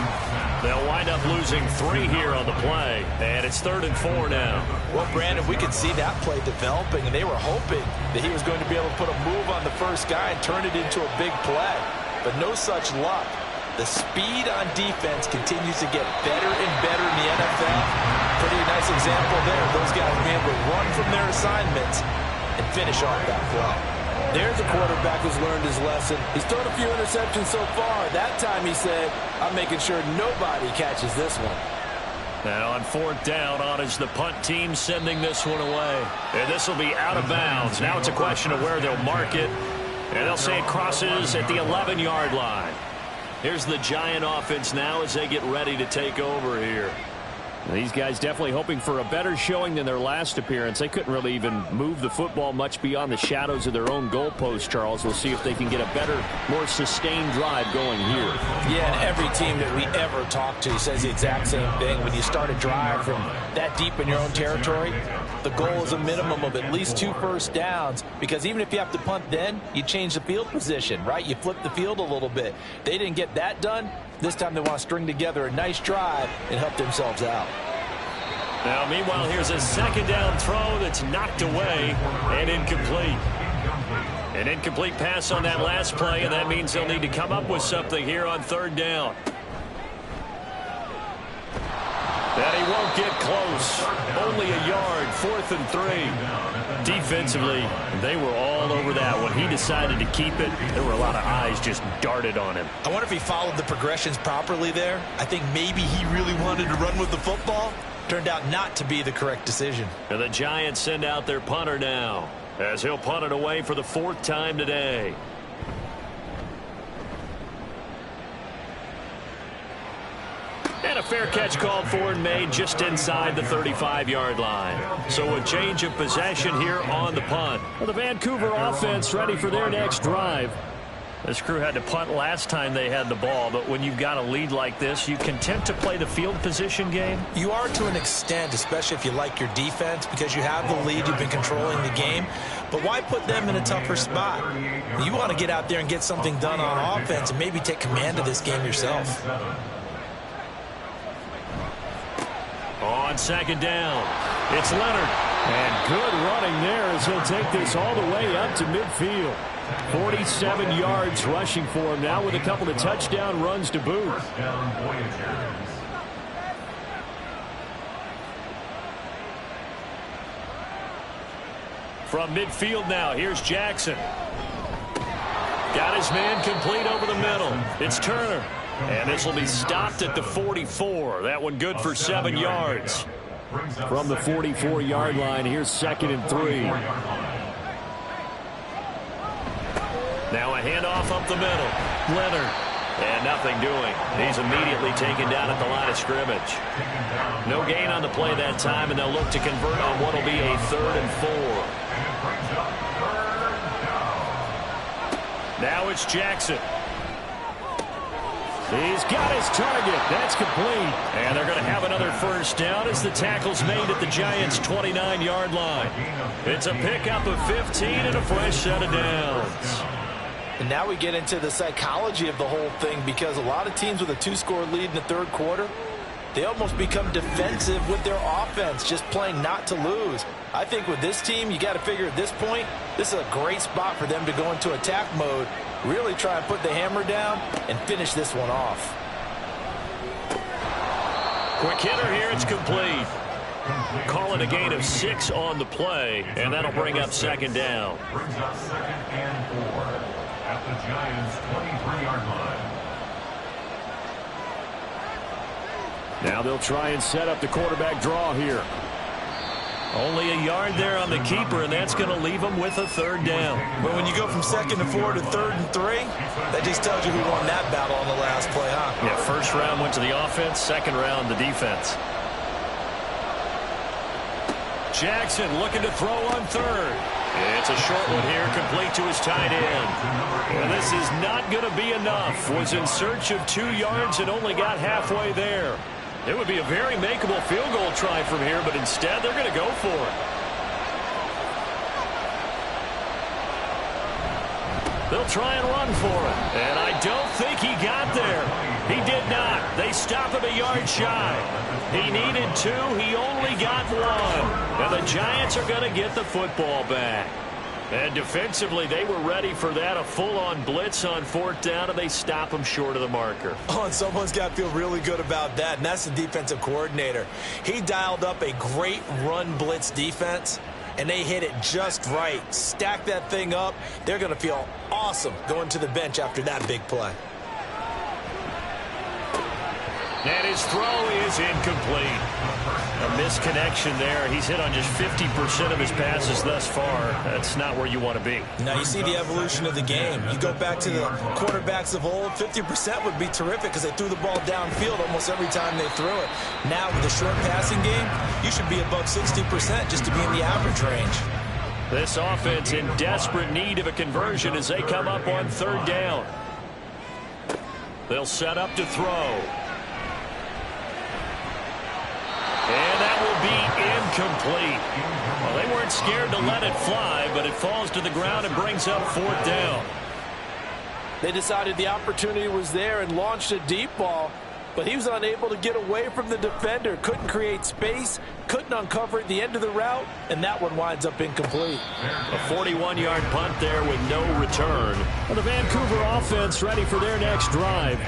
They'll wind up losing 3 here on the play. And it's 3rd and 4 now. Well, Brandon, we could see that play developing, and they were hoping that he was going to be able to put a move on the first guy and turn it into a big play. But no such luck. The speed on defense continues to get better and better in the NFL. Pretty nice example there. Those guys being able to run from their assignments and finish off that play. There's a quarterback who's learned his lesson. He's thrown a few interceptions so far. That time he said, I'm making sure nobody catches this one. And on fourth down, on is the punt team sending this one away. And this will be out of bounds. Now it's a question of where they'll mark it. And they'll say it crosses at the 11-yard line. Here's the Giant offense now as they get ready to take over here. These guys definitely hoping for a better showing than their last appearance. They couldn't really even move the football much beyond the shadows of their own goalpost, Charles. We'll see if they can get a better, more sustained drive going here. Yeah, and every team that we ever talk to says the exact same thing. When you start a drive from that deep in your own territory, the goal is a minimum of at least 2 first downs, because even if you have to punt then, you change the field position, right? You flip the field a little bit. They didn't get that done. This time they want to string together a nice drive and help themselves out. Now, meanwhile, here's a second down throw that's knocked away and incomplete. An incomplete pass on that last play, and that means they'll need to come up with something here on third down. That he won't get close. Only a yard, 4th and 3. Defensively, they were all over that. When he decided to keep it, there were a lot of eyes just darted on him. I wonder if he followed the progressions properly there. I think maybe he really wanted to run with the football. Turned out not to be the correct decision. And the Giants send out their punter now, as he'll punt it away for the 4th time today. And a fair catch called for and made just inside the 35-yard line. So a change of possession here on the punt. Well, the Vancouver offense ready for their next drive. This crew had to punt last time they had the ball, but when you've got a lead like this, you content to play the field position game? You are to an extent, especially if you like your defense, because you have the lead, you've been controlling the game. But why put them in a tougher spot? You want to get out there and get something done on offense and maybe take command of this game yourself. On second down, it's Leonard. And good running there as he'll take this all the way up to midfield. 47 yards rushing for him now with a couple of touchdown runs to boot. From midfield now, here's Jackson. Got his man complete over the middle. It's Turner. And this will be stopped at the 44. That one good for 7 yards. From the 44-yard line, here's 2nd and 3. Now a handoff up the middle. Leonard. And nothing doing. He's immediately taken down at the line of scrimmage. No gain on the play that time, and they'll look to convert on what will be a 3rd and 4. Now it's Jackson. He's got his target. That's complete. And they're going to have another first down as the tackle's made at the Giants' 29-yard line. It's a pickup of 15 and a fresh set of downs. And now we get into the psychology of the whole thing, because a lot of teams with a 2-score lead in the third quarter, they almost become defensive with their offense, just playing not to lose. I think with this team, you got to figure at this point, this is a great spot for them to go into attack mode, really try and put the hammer down and finish this one off. Quick hitter here, it's complete. Call it a gain of 6 on the play, and that'll bring up second down. Brings up 2nd and 4 at the Giants' 23-yard line. Now they'll try and set up the quarterback draw here. Only a yard there on the keeper, and that's going to leave them with a 3rd down. But when you go from 2nd and 4 to 3rd and 3, that just tells you who won that battle on the last play, huh? Yeah, first round went to the offense, second round the defense. Jackson looking to throw on 3rd. It's a short one here, complete to his tight end. And this is not going to be enough. Was in search of 2 yards and only got halfway there. It would be a very makeable field goal try from here, but instead they're going to go for it. They'll try and run for it. And I don't think he got there. He did not. They stop him a yard shy. He needed 2. He only got 1. And the Giants are going to get the football back. And defensively, they were ready for that, a full-on blitz on fourth down, and they stop them short of the marker. Oh, and someone's got to feel really good about that, and that's the defensive coordinator. He dialed up a great run blitz defense, and they hit it just right. Stack that thing up. They're going to feel awesome going to the bench after that big play. And his throw is incomplete. A misconnection there. He's hit on just 50% of his passes thus far. That's not where you want to be. Now you see the evolution of the game. You go back to the quarterbacks of old, 50% would be terrific because they threw the ball downfield almost every time they threw it. Now with the short passing game, you should be above 60% just to be in the average range. This offense in desperate need of a conversion as they come up on third down. They'll set up to throw. And that will be incomplete. Well, they weren't scared to let it fly, but it falls to the ground and brings up fourth down. They decided the opportunity was there and launched a deep ball, but he was unable to get away from the defender. Couldn't create space, couldn't uncover at the end of the route, and that one winds up incomplete. A 41-yard punt there with no return. Well, the Vancouver offense ready for their next drive.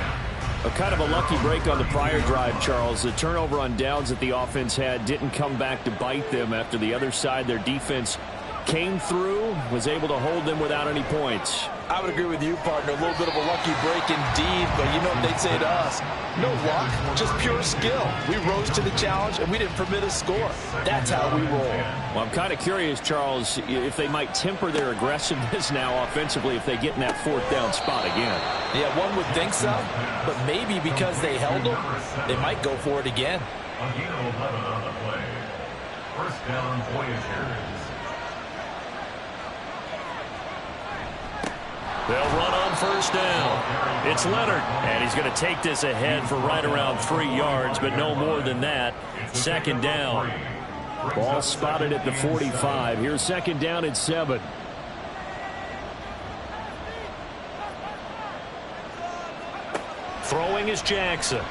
A kind of a lucky break on the prior drive, Charles. The turnover on downs that the offense had didn't come back to bite them after the other side. Their defense came through, was able to hold them without any points. I would agree with you, partner. A little bit of a lucky break indeed, but you know what they'd say to us? No luck, just pure skill. We rose to the challenge, and we didn't permit a score. That's how we roll. Well, I'm kind of curious, Charles, if they might temper their aggressiveness now offensively if they get in that fourth down spot again. Yeah, one would think so, but maybe because they held them, they might go for it again. A gain of 11 on the play. First down, Voyagers. They'll run on first down. It's Leonard, and he's going to take this ahead for right around 3 yards, but no more than that. Second down. Ball spotted at the 45. Here's second down at 7. Throwing is Jackson.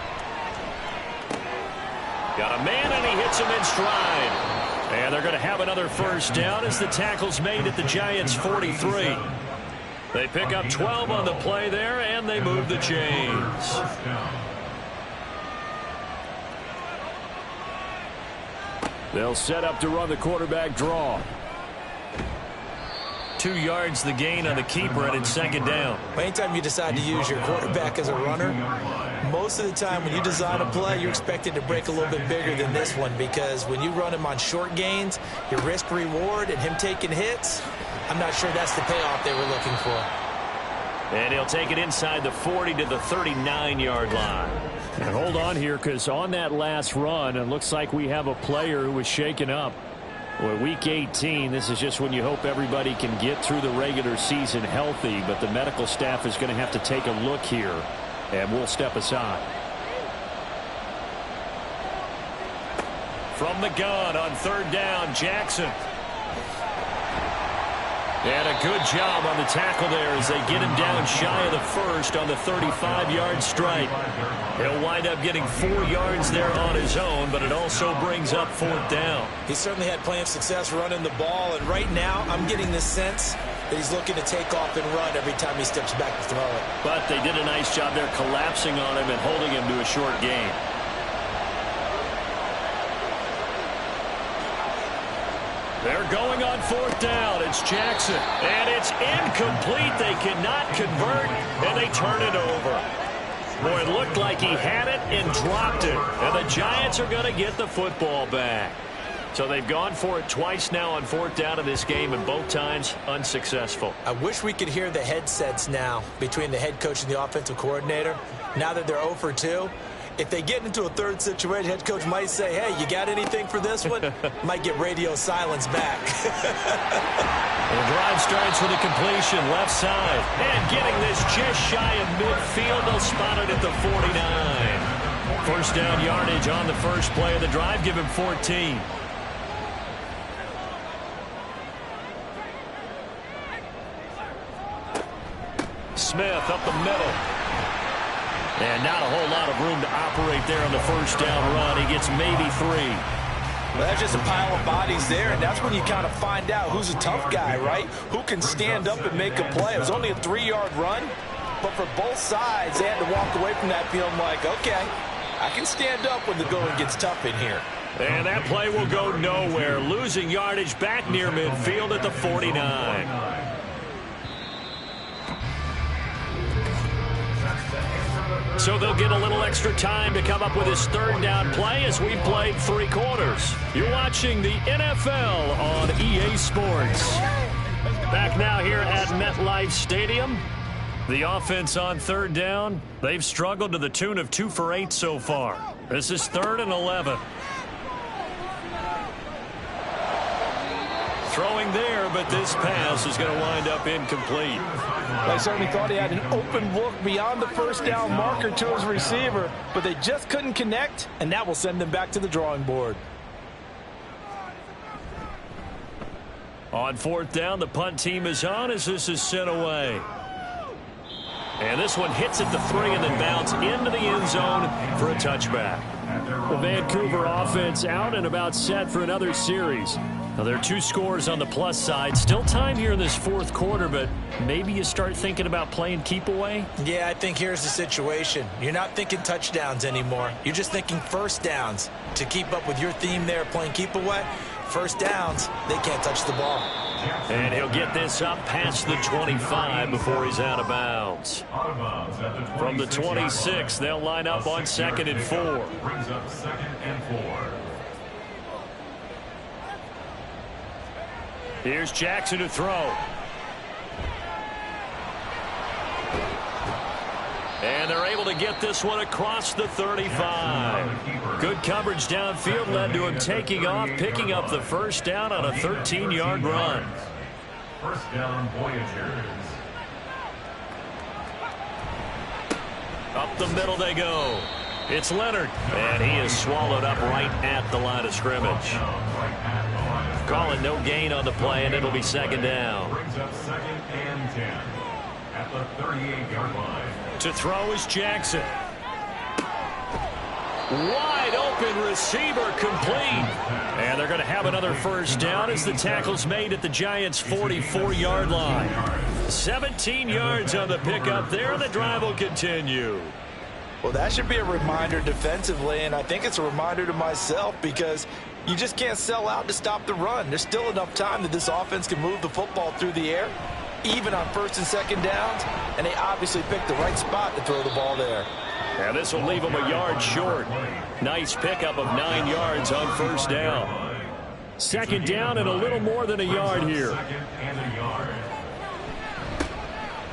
Got a man, and he hits him in stride. And they're going to have another first down as the tackle's made at the Giants' 43. They pick up 12 on the play there, and they move the chains. They'll set up to run the quarterback draw. 2 yards the gain on the keeper, and it's second down. Anytime you decide to use your quarterback as a runner, most of the time when you design a play, you're expected to break a little bit bigger than this one because when you run him on short gains, your risk-reward and him taking hits, I'm not sure that's the payoff they were looking for. And he'll take it inside the 40 to the 39-yard line. And hold on here because on that last run, it looks like we have a player who was shaken up. Well, week 18, this is just when you hope everybody can get through the regular season healthy, but the medical staff is going to have to take a look here, and we'll step aside. From the gun on third down, Jackson. And a good job on the tackle there as they get him down shy of the first on the 35-yard strike. He'll wind up getting 4 yards there on his own, but it also brings up fourth down. He certainly had plenty of success running the ball, and right now I'm getting this sense that he's looking to take off and run every time he steps back to throw it. But they did a nice job there collapsing on him and holding him to a short gain. They're going on fourth down. It's Jackson. And it's incomplete. They cannot convert, and they turn it over. Boy, it looked like he had it and dropped it. And the Giants are going to get the football back. So they've gone for it twice now on fourth down in this game, and both times unsuccessful. I wish we could hear the headsets now between the head coach and the offensive coordinator. Now that they're 0 for 2. If they get into a third situation, head coach might say, hey, you got anything for this one? Might get radio silence back. The drive starts with a completion left side. And getting this just shy of midfield, they'll spot it at the 49. First down yardage on the first play of the drive. Give him 14. Smith up the middle. And not a whole lot of room to operate there on the first down run. He gets maybe 3. Well, that's just a pile of bodies there, and that's when you kind of find out who's a tough guy, right? Who can stand up and make a play. It was only a 3-yard run, but for both sides, they had to walk away from that feeling like, okay, I can stand up when the going gets tough in here. And that play will go nowhere, losing yardage back near midfield at the 49. So they'll get a little extra time to come up with his third down play as we played 3 quarters. You're watching the NFL on EA Sports. Back now here at MetLife Stadium. The offense on third down, they've struggled to the tune of 2 for 8 so far. This is 3rd and 11. Throwing there, but this pass is going to wind up incomplete. I certainly thought he had an open look beyond the first down marker to his receiver, but they just couldn't connect, and that will send them back to the drawing board. On 4th down, the punt team is on as this is sent away. And this one hits at the 3 and then bounce into the end zone for a touchback. The Vancouver offense out and about set for another series. Now, there are 2 scores on the plus side. Still time here in this 4th quarter, but maybe you start thinking about playing keep away? Yeah, I think here's the situation. You're not thinking touchdowns anymore. You're just thinking first downs. To keep up with your theme there, playing keep away, first downs, they can't touch the ball. And he'll get this up past the 25 before he's out of bounds. From the 26, they'll line up on 2nd and 4. Brings up 2nd and 4. Here's Jackson to throw. And they're able to get this one across the 35. Good coverage downfield led to him taking off, picking up the first down on a 13-yard run. First down, Voyagers. Up the middle they go. It's Leonard, and he is swallowed up right at the line of scrimmage. Call it no gain on the play, and it'll be 2nd down. Brings up 2nd and 10 at the 38-yard line. To throw is Jackson. Wide open receiver complete. And they're going to have another first down as the tackle's made at the Giants' 44-yard line. 17 yards on the pickup there, and the drive will continue. Well, that should be a reminder defensively, and I think it's a reminder to myself because you just can't sell out to stop the run. There's still enough time that this offense can move the football through the air, even on 1st and 2nd downs, and they obviously picked the right spot to throw the ball there. And this will leave them a yard short. Nice pickup of 9 yards on 1st down. 2nd down and a little more than a yard here.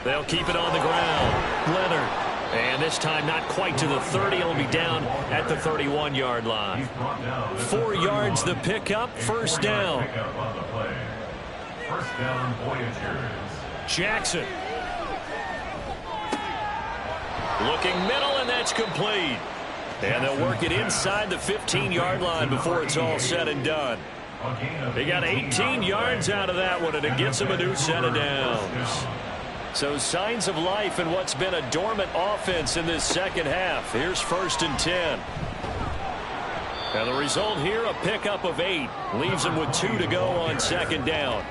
They'll keep it on the ground. Leonard. And this time not quite to the 30. It'll be down at the 31-yard line. 4 yards the pickup. First down. First down, Voyagers. Jackson. Looking middle, and that's complete. And they'll work it inside the 15-yard line before it's all said and done. They got 18 yards out of that one, and it gets them a new set of downs. So signs of life in what's been a dormant offense in this second half. Here's 1st and 10. And the result here, a pickup of 8. Leaves them with 2 to go on 2nd down.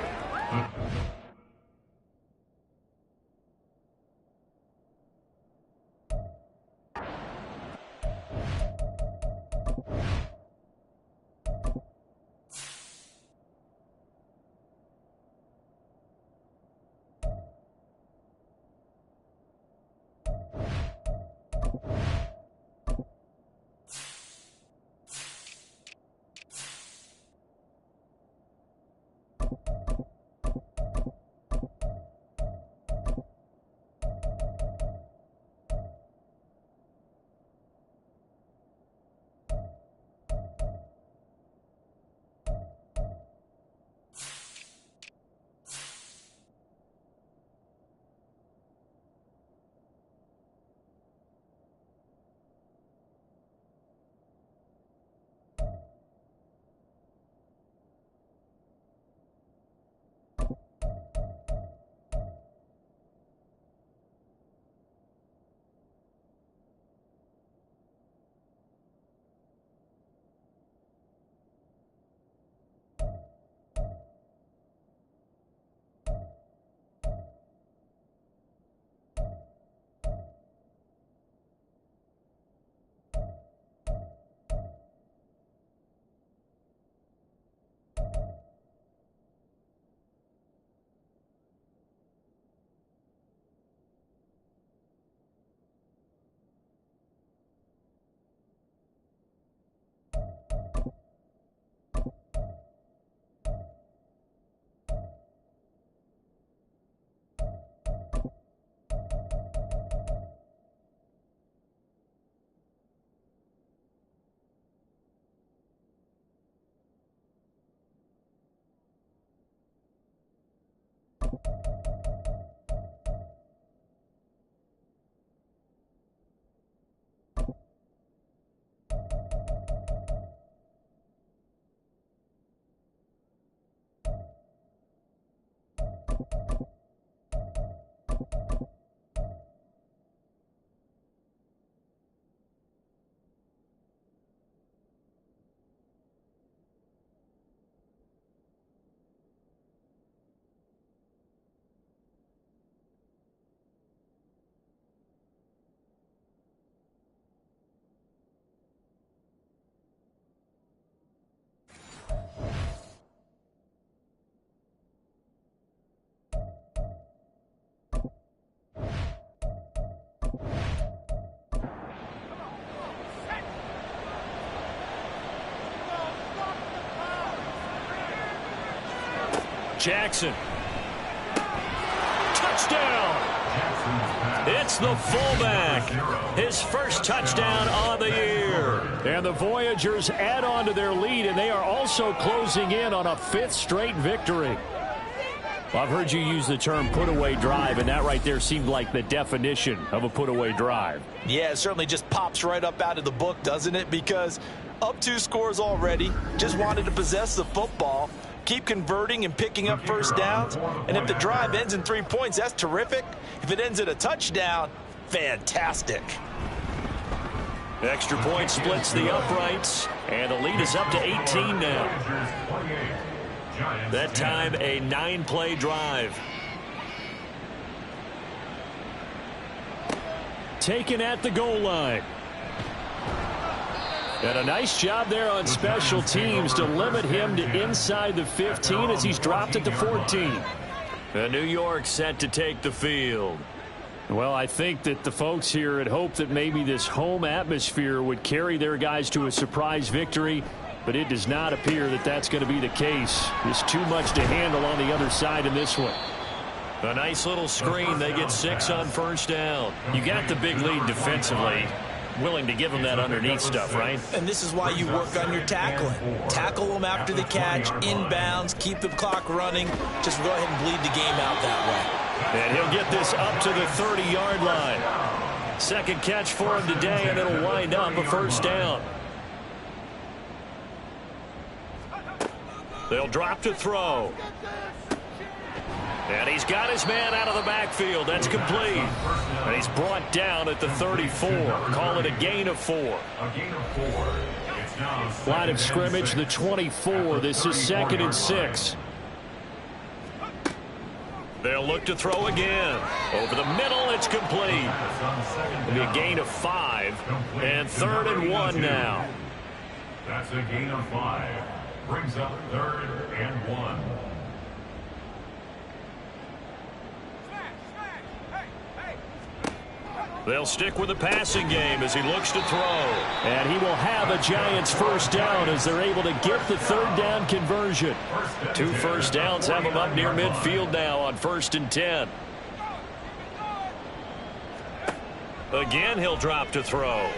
Jackson. Touchdown. It's the fullback. His first touchdown on the year. And the Voyagers add on to their lead, and they are also closing in on a 5th straight victory. Well, I've heard you use the term put-away drive, and that right there seemed like the definition of a put-away drive. Yeah, it certainly just pops right up out of the book, doesn't it? Because up 2 scores already, just wanted to possess the football, keep converting and picking up first downs. And if the drive ends in 3 points, that's terrific. If it ends in a touchdown, fantastic. Extra point splits the uprights, and the lead is up to 18 now. That time, a 9-play drive. Taken at the goal line. And a nice job there on special teams to limit him to inside the 15 as he's dropped it to 14. And New York set to take the field. Well, I think that the folks here had hoped that maybe this home atmosphere would carry their guys to a surprise victory, but it does not appear that that's going to be the case. There's too much to handle on the other side in this one. A nice little screen. They get 6 on first down. You got the big lead defensively. Willing to give them that underneath stuff, right? And this is why you work on your tackling. Tackle them after the catch, inbounds, keep the clock running. Just go ahead and bleed the game out that way. And he'll get this up to the 30-yard line. Second catch for him today, and it'll wind up a first down. They'll drop to throw. And he's got his man out of the backfield. That's complete. And he's brought down at the 34. Call it a gain of 4. Line of scrimmage, the 24. This is 2nd and 6. They'll look to throw again. Over the middle, it's complete. It'll be a gain of 5. And 3rd and 1 now. That's a gain of 5. Brings up 3rd and 1. They'll stick with the passing game as he looks to throw. And he will have a Giants first down as they're able to get the 3rd down conversion. 2 first downs have him up near midfield now on 1st and 10. Again, he'll drop to throw.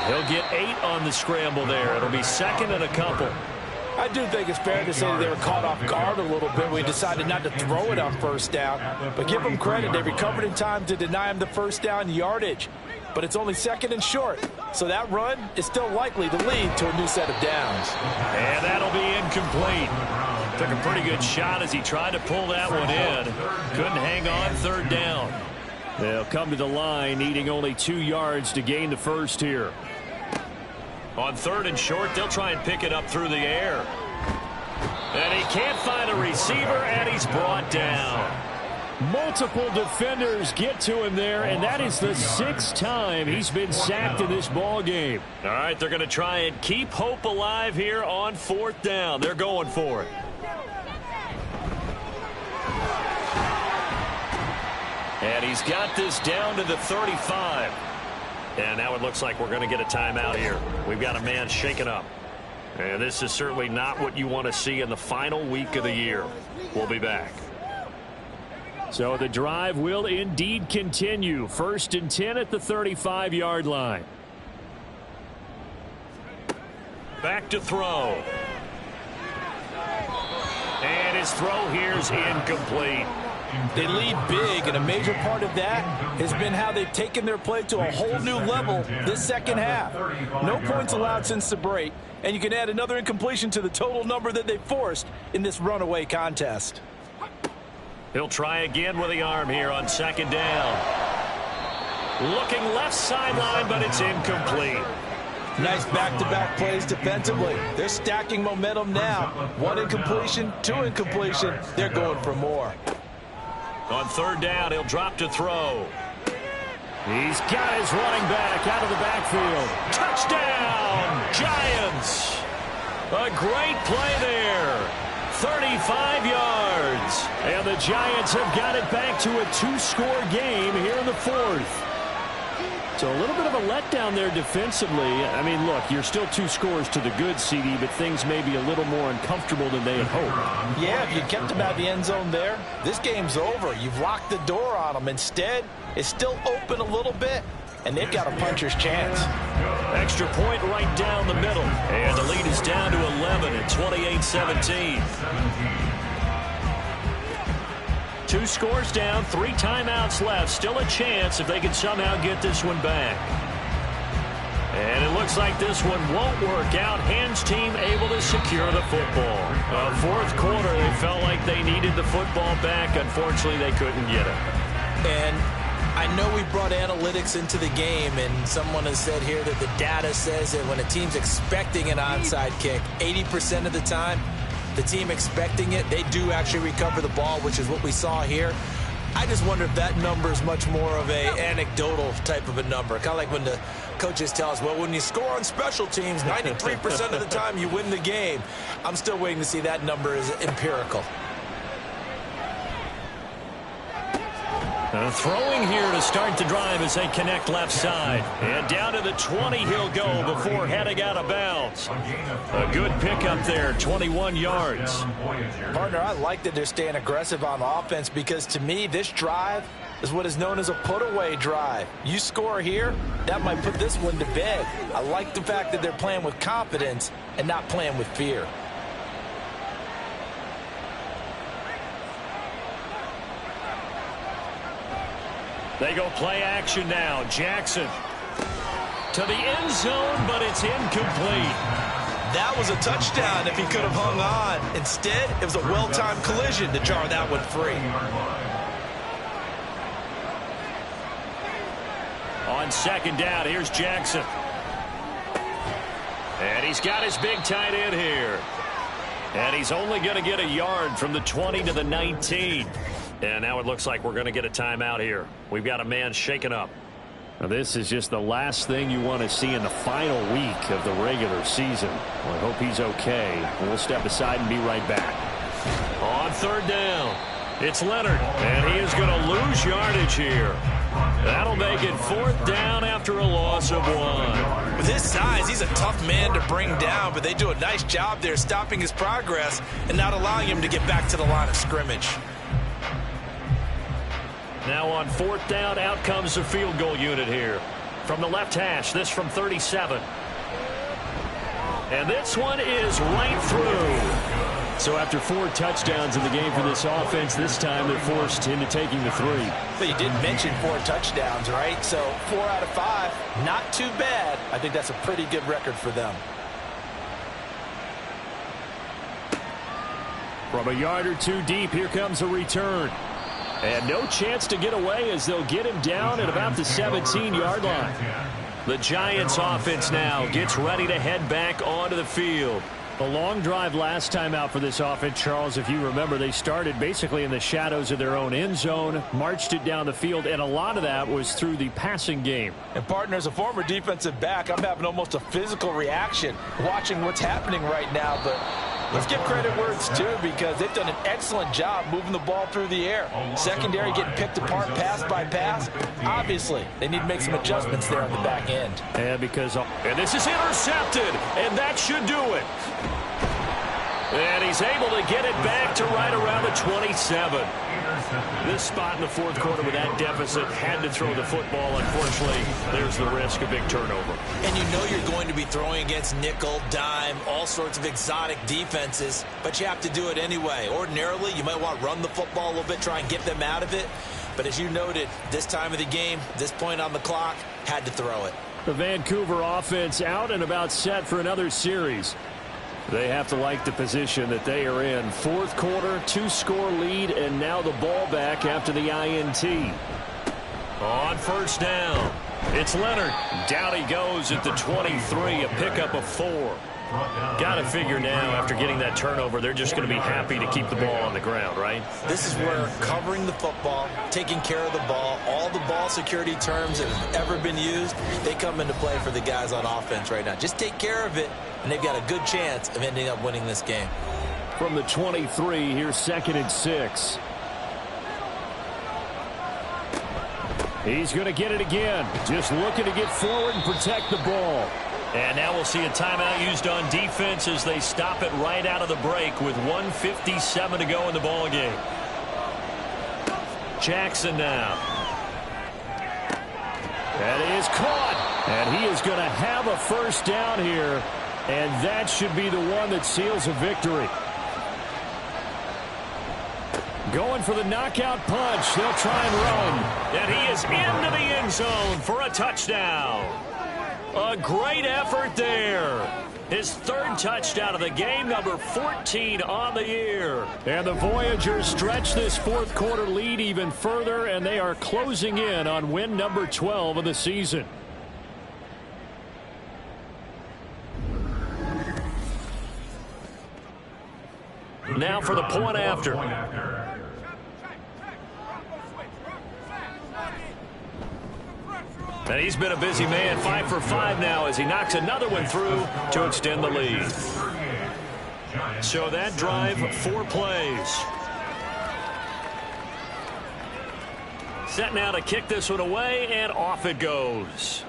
He'll get 8 on the scramble there. It'll be 2nd and a couple. I do think it's fair to say that they were caught off guard a little bit. We decided not to throw it on first down. But give them credit. They recovered in time to deny him the first down yardage. But it's only 2nd and short. So that run is still likely to lead to a new set of downs. And that'll be incomplete. Took a pretty good shot as he tried to pull that one in. Couldn't hang on 3rd down. They'll come to the line needing only 2 yards to gain the first here. On 3rd and short, they'll try and pick it up through the air. And he can't find a receiver, and he's brought down. Multiple defenders get to him there, and that is the 6th time he's been sacked in this ball game. All right, they're going to try and keep hope alive here on 4th down. They're going for it. And he's got this down to the 35. And now it looks like we're going to get a timeout here. We've got a man shaken up. And this is certainly not what you want to see in the final week of the year. We'll be back. So the drive will indeed continue. 1st and 10 at the 35-yard line. Back to throw. And his throw here's incomplete. They lead big, and a major part of that has been how they've taken their play to a whole new level this second half. No points allowed since the break, and you can add another incompletion to the total number that they forced in this runaway contest. He'll try again with the arm here on second down. Looking left sideline, but it's incomplete. Nice back-to-back plays defensively. They're stacking momentum now. One incompletion, two incompletion. They're going for more. On third down, he'll drop to throw. He's got his running back out of the backfield. Touchdown, Giants. A great play there. 35 yards. And the Giants have got it back to a 2-score game here in the fourth. So a little bit of a letdown there defensively. I mean, look, you're still 2 scores to the good, CD, but things may be a little more uncomfortable than they had hoped. Yeah, if you kept them out of the end zone there, this game's over. You've locked the door on them. Instead, it's still open a little bit, and they've got a puncher's chance. Extra point right down the middle. And the lead is down to 11 at 28-17. 2 scores down, 3 timeouts left. Still a chance if they can somehow get this one back. And it looks like this one won't work out. Hands team able to secure the football. Fourth quarter, they felt like they needed the football back. Unfortunately, they couldn't get it. And I know we brought analytics into the game, and someone has said here that the data says that when a team's expecting an onside kick, 80% of the time, the team expecting it, they do actually recover the ball, which is what we saw here. I just wonder if that number is much more of a anecdotal type of a number. Kind of like when the coaches tell us, well, when you score on special teams, 93% of the time you win the game. I'm still waiting to see that number is empirical. Throwing here to start the drive as they connect left side. And down to the 20 he'll go before heading out of bounds. A good pickup there, 21 yards. Partner, I like that they're staying aggressive on offense because to me, this drive is what is known as a put-away drive. You score here, that might put this one to bed. I like the fact that they're playing with confidence and not playing with fear. They go play action now. Jackson to the end zone, but it's incomplete. That was a touchdown if he could have hung on. Instead, it was a well-timed collision to jar that one free. On second down, here's Jackson. And he's got his big tight end here. And he's only going to get a yard from the 20 to the 19. And now it looks like we're going to get a timeout here. We've got a man shaken up. Now this is just the last thing you want to see in the final week of the regular season. Well, I hope he's okay. We'll step aside and be right back. On third down, it's Leonard. And he is going to lose yardage here. That'll make it fourth down after a loss of 1. With his size, he's a tough man to bring down, but they do a nice job there stopping his progress and not allowing him to get back to the line of scrimmage. Now on fourth down, out comes the field goal unit here. From the left hash, this from 37. And this one is right through. So after 4 touchdowns in the game for this offense, this time they're forced into taking the 3. But you did mention 4 touchdowns, right? So 4 out of 5, not too bad. I think that's a pretty good record for them. From a yard or 2 deep, here comes a return. And no chance to get away as they'll get him down at about the 17-yard line. The Giants offense now gets ready to head back onto the field. A long drive last time out for this offense, Charles. If you remember, they started basically in the shadows of their own end zone, marched it down the field, and a lot of that was through the passing game. And partner, as a former defensive back, I'm having almost a physical reaction watching what's happening right now. But let's give credit where it's due because they've done an excellent job moving the ball through the air. Secondary getting picked apart pass by pass. Obviously, they need to make some adjustments there on the back end. And And this is intercepted, and that should do it. And he's able to get it back to right around the 27. This spot in the fourth quarter with that deficit, had to throw the football. Unfortunately, there's the risk of big turnover. And you know you're going to be throwing against nickel, dime, all sorts of exotic defenses, but you have to do it anyway. Ordinarily, you might want to run the football a little bit, try and get them out of it. But as you noted, this time of the game, this point on the clock, had to throw it. The Vancouver offense out and about set for another series. They have to like the position that they are in. Fourth quarter, 2-score lead, and now the ball back after the INT. On first down, it's Leonard. Down he goes at the 23, a pickup of 4. Got to figure now, after getting that turnover, they're just going to be happy to keep the ball on the ground, right? This is where covering the football, taking care of the ball, all the ball security terms that have ever been used, they come into play for the guys on offense right now. Just take care of it, and they've got a good chance of ending up winning this game. From the 23, here's 2nd and 6. He's going to get it again. Just looking to get forward and protect the ball. And now we'll see a timeout used on defense as they stop it right out of the break with 1:57 to go in the ball game. Jackson now. That is caught. And he is going to have a first down here. And that should be the one that seals a victory. Going for the knockout punch. They'll try and run. And he is into the end zone for a touchdown. A great effort there. His 3rd touchdown of the game, number 14 on the year. And the Voyagers stretch this fourth quarter lead even further, and they are closing in on win number 12 of the season. Now for the point after. And he's been a busy man, 5 for 5 now as he knocks another one through to extend the lead. So that drive, 4 plays. Set now to kick this one away, and off it goes.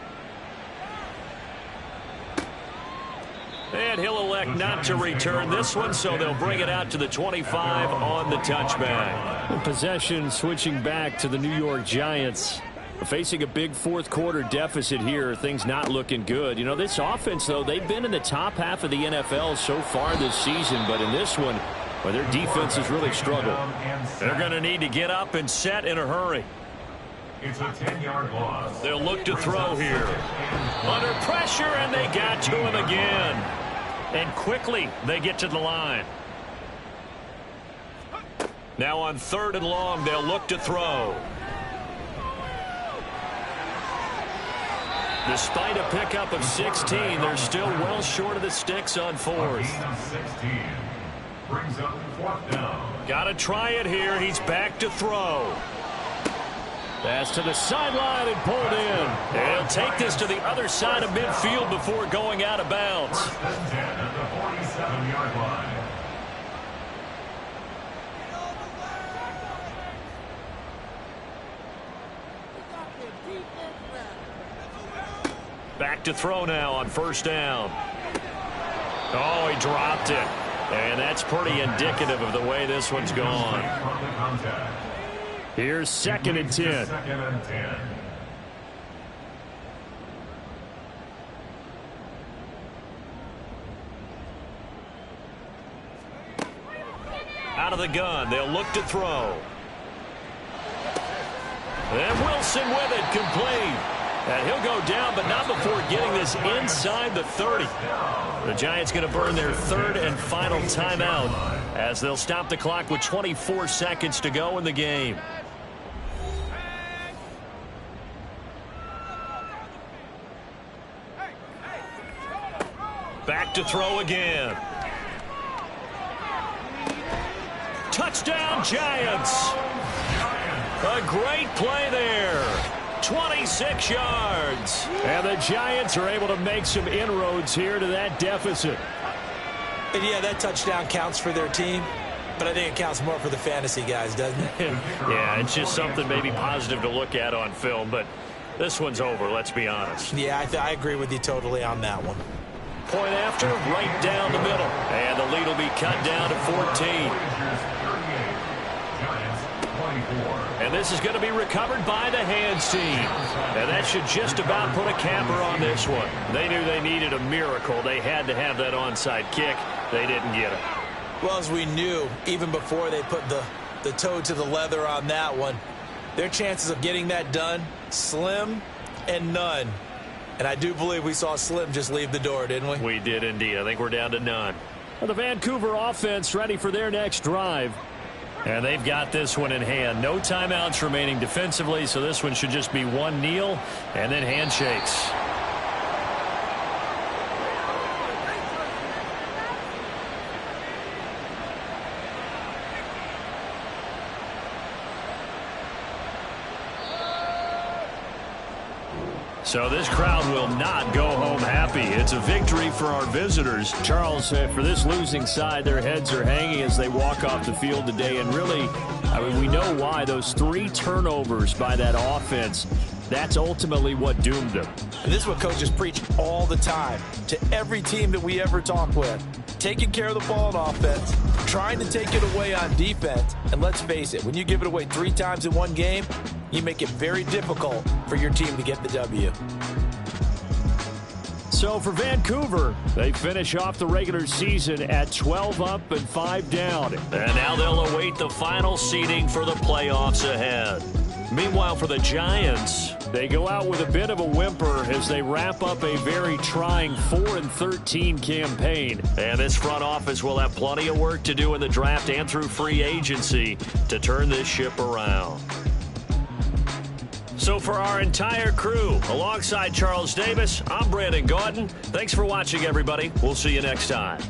And he'll elect not to return this one, so they'll bring it out to the 25 on the touchback. Possession switching back to the New York Giants. Facing a big fourth quarter deficit here, things not looking good. You know, this offense, though, they've been in the top half of the NFL so far this season, but in this one, well, their defense has really struggled. They're going to need to get up and set in a hurry. It's a 10-yard loss. They'll look to throw here. Under pressure, and they got to him again. And quickly, they get to the line. Now on 3rd and long, they'll look to throw. Despite a pickup of 16, they're still well short of the sticks on 4th. Brings up 4th down. Got to try it here. He's back to throw. Pass to the sideline and pulled in. And he'll take this to the other side of midfield before going out of bounds. 1st and 10 at the 47-yard line. Back to throw now on 1st down. Oh, he dropped it. And that's pretty indicative of the way this one's gone. Here's 2nd and 10. 2nd and 10. Out of the gun, they'll look to throw. And Wilson with it, complete. And he'll go down, but not before getting this inside the 30. The Giants going to burn their 3rd and final timeout as they'll stop the clock with 24 seconds to go in the game. Back to throw again. Touchdown, Giants. A great play there. 26 yards. And the Giants are able to make some inroads here to that deficit. And yeah, that touchdown counts for their team, but I think it counts more for the fantasy guys, doesn't it? Yeah, it's just something maybe positive to look at on film, but this one's over, let's be honest. Yeah, I agree with you totally on that one. Point after, right down the middle. And the lead will be cut down to 14. Voyagers 38, Giants 24. And this is going to be recovered by the hands team. And that should just about put a capper on this one. They knew they needed a miracle. They had to have that onside kick. They didn't get it. Well, as we knew, even before they put the toe to the leather on that one, their chances of getting that done, slim and none. And I do believe we saw Slim just leave the door, didn't we? We did indeed. I think we're down to none. Well, the Vancouver offense ready for their next drive. And they've got this one in hand. No timeouts remaining defensively, so this one should just be one kneel and then handshakes. So this crowd will not go home happy. It's a victory for our visitors. Charles, for this losing side, their heads are hanging as they walk off the field today. And really, I mean, we know why. Those 3 turnovers by that offense, that's ultimately what doomed them. And this is what coaches preach all the time to every team that we ever talk with. Taking care of the ball on offense, trying to take it away on defense. And let's face it, when you give it away 3 times in one game, you make it very difficult for your team to get the W. So for Vancouver, they finish off the regular season at 12 up and 5 down. And now they'll await the final seeding for the playoffs ahead. Meanwhile, for the Giants, they go out with a bit of a whimper as they wrap up a very trying 4-13 campaign. And this front office will have plenty of work to do in the draft and through free agency to turn this ship around. So for our entire crew, alongside Charles Davis, I'm Brandon Gaudin. Thanks for watching, everybody. We'll see you next time.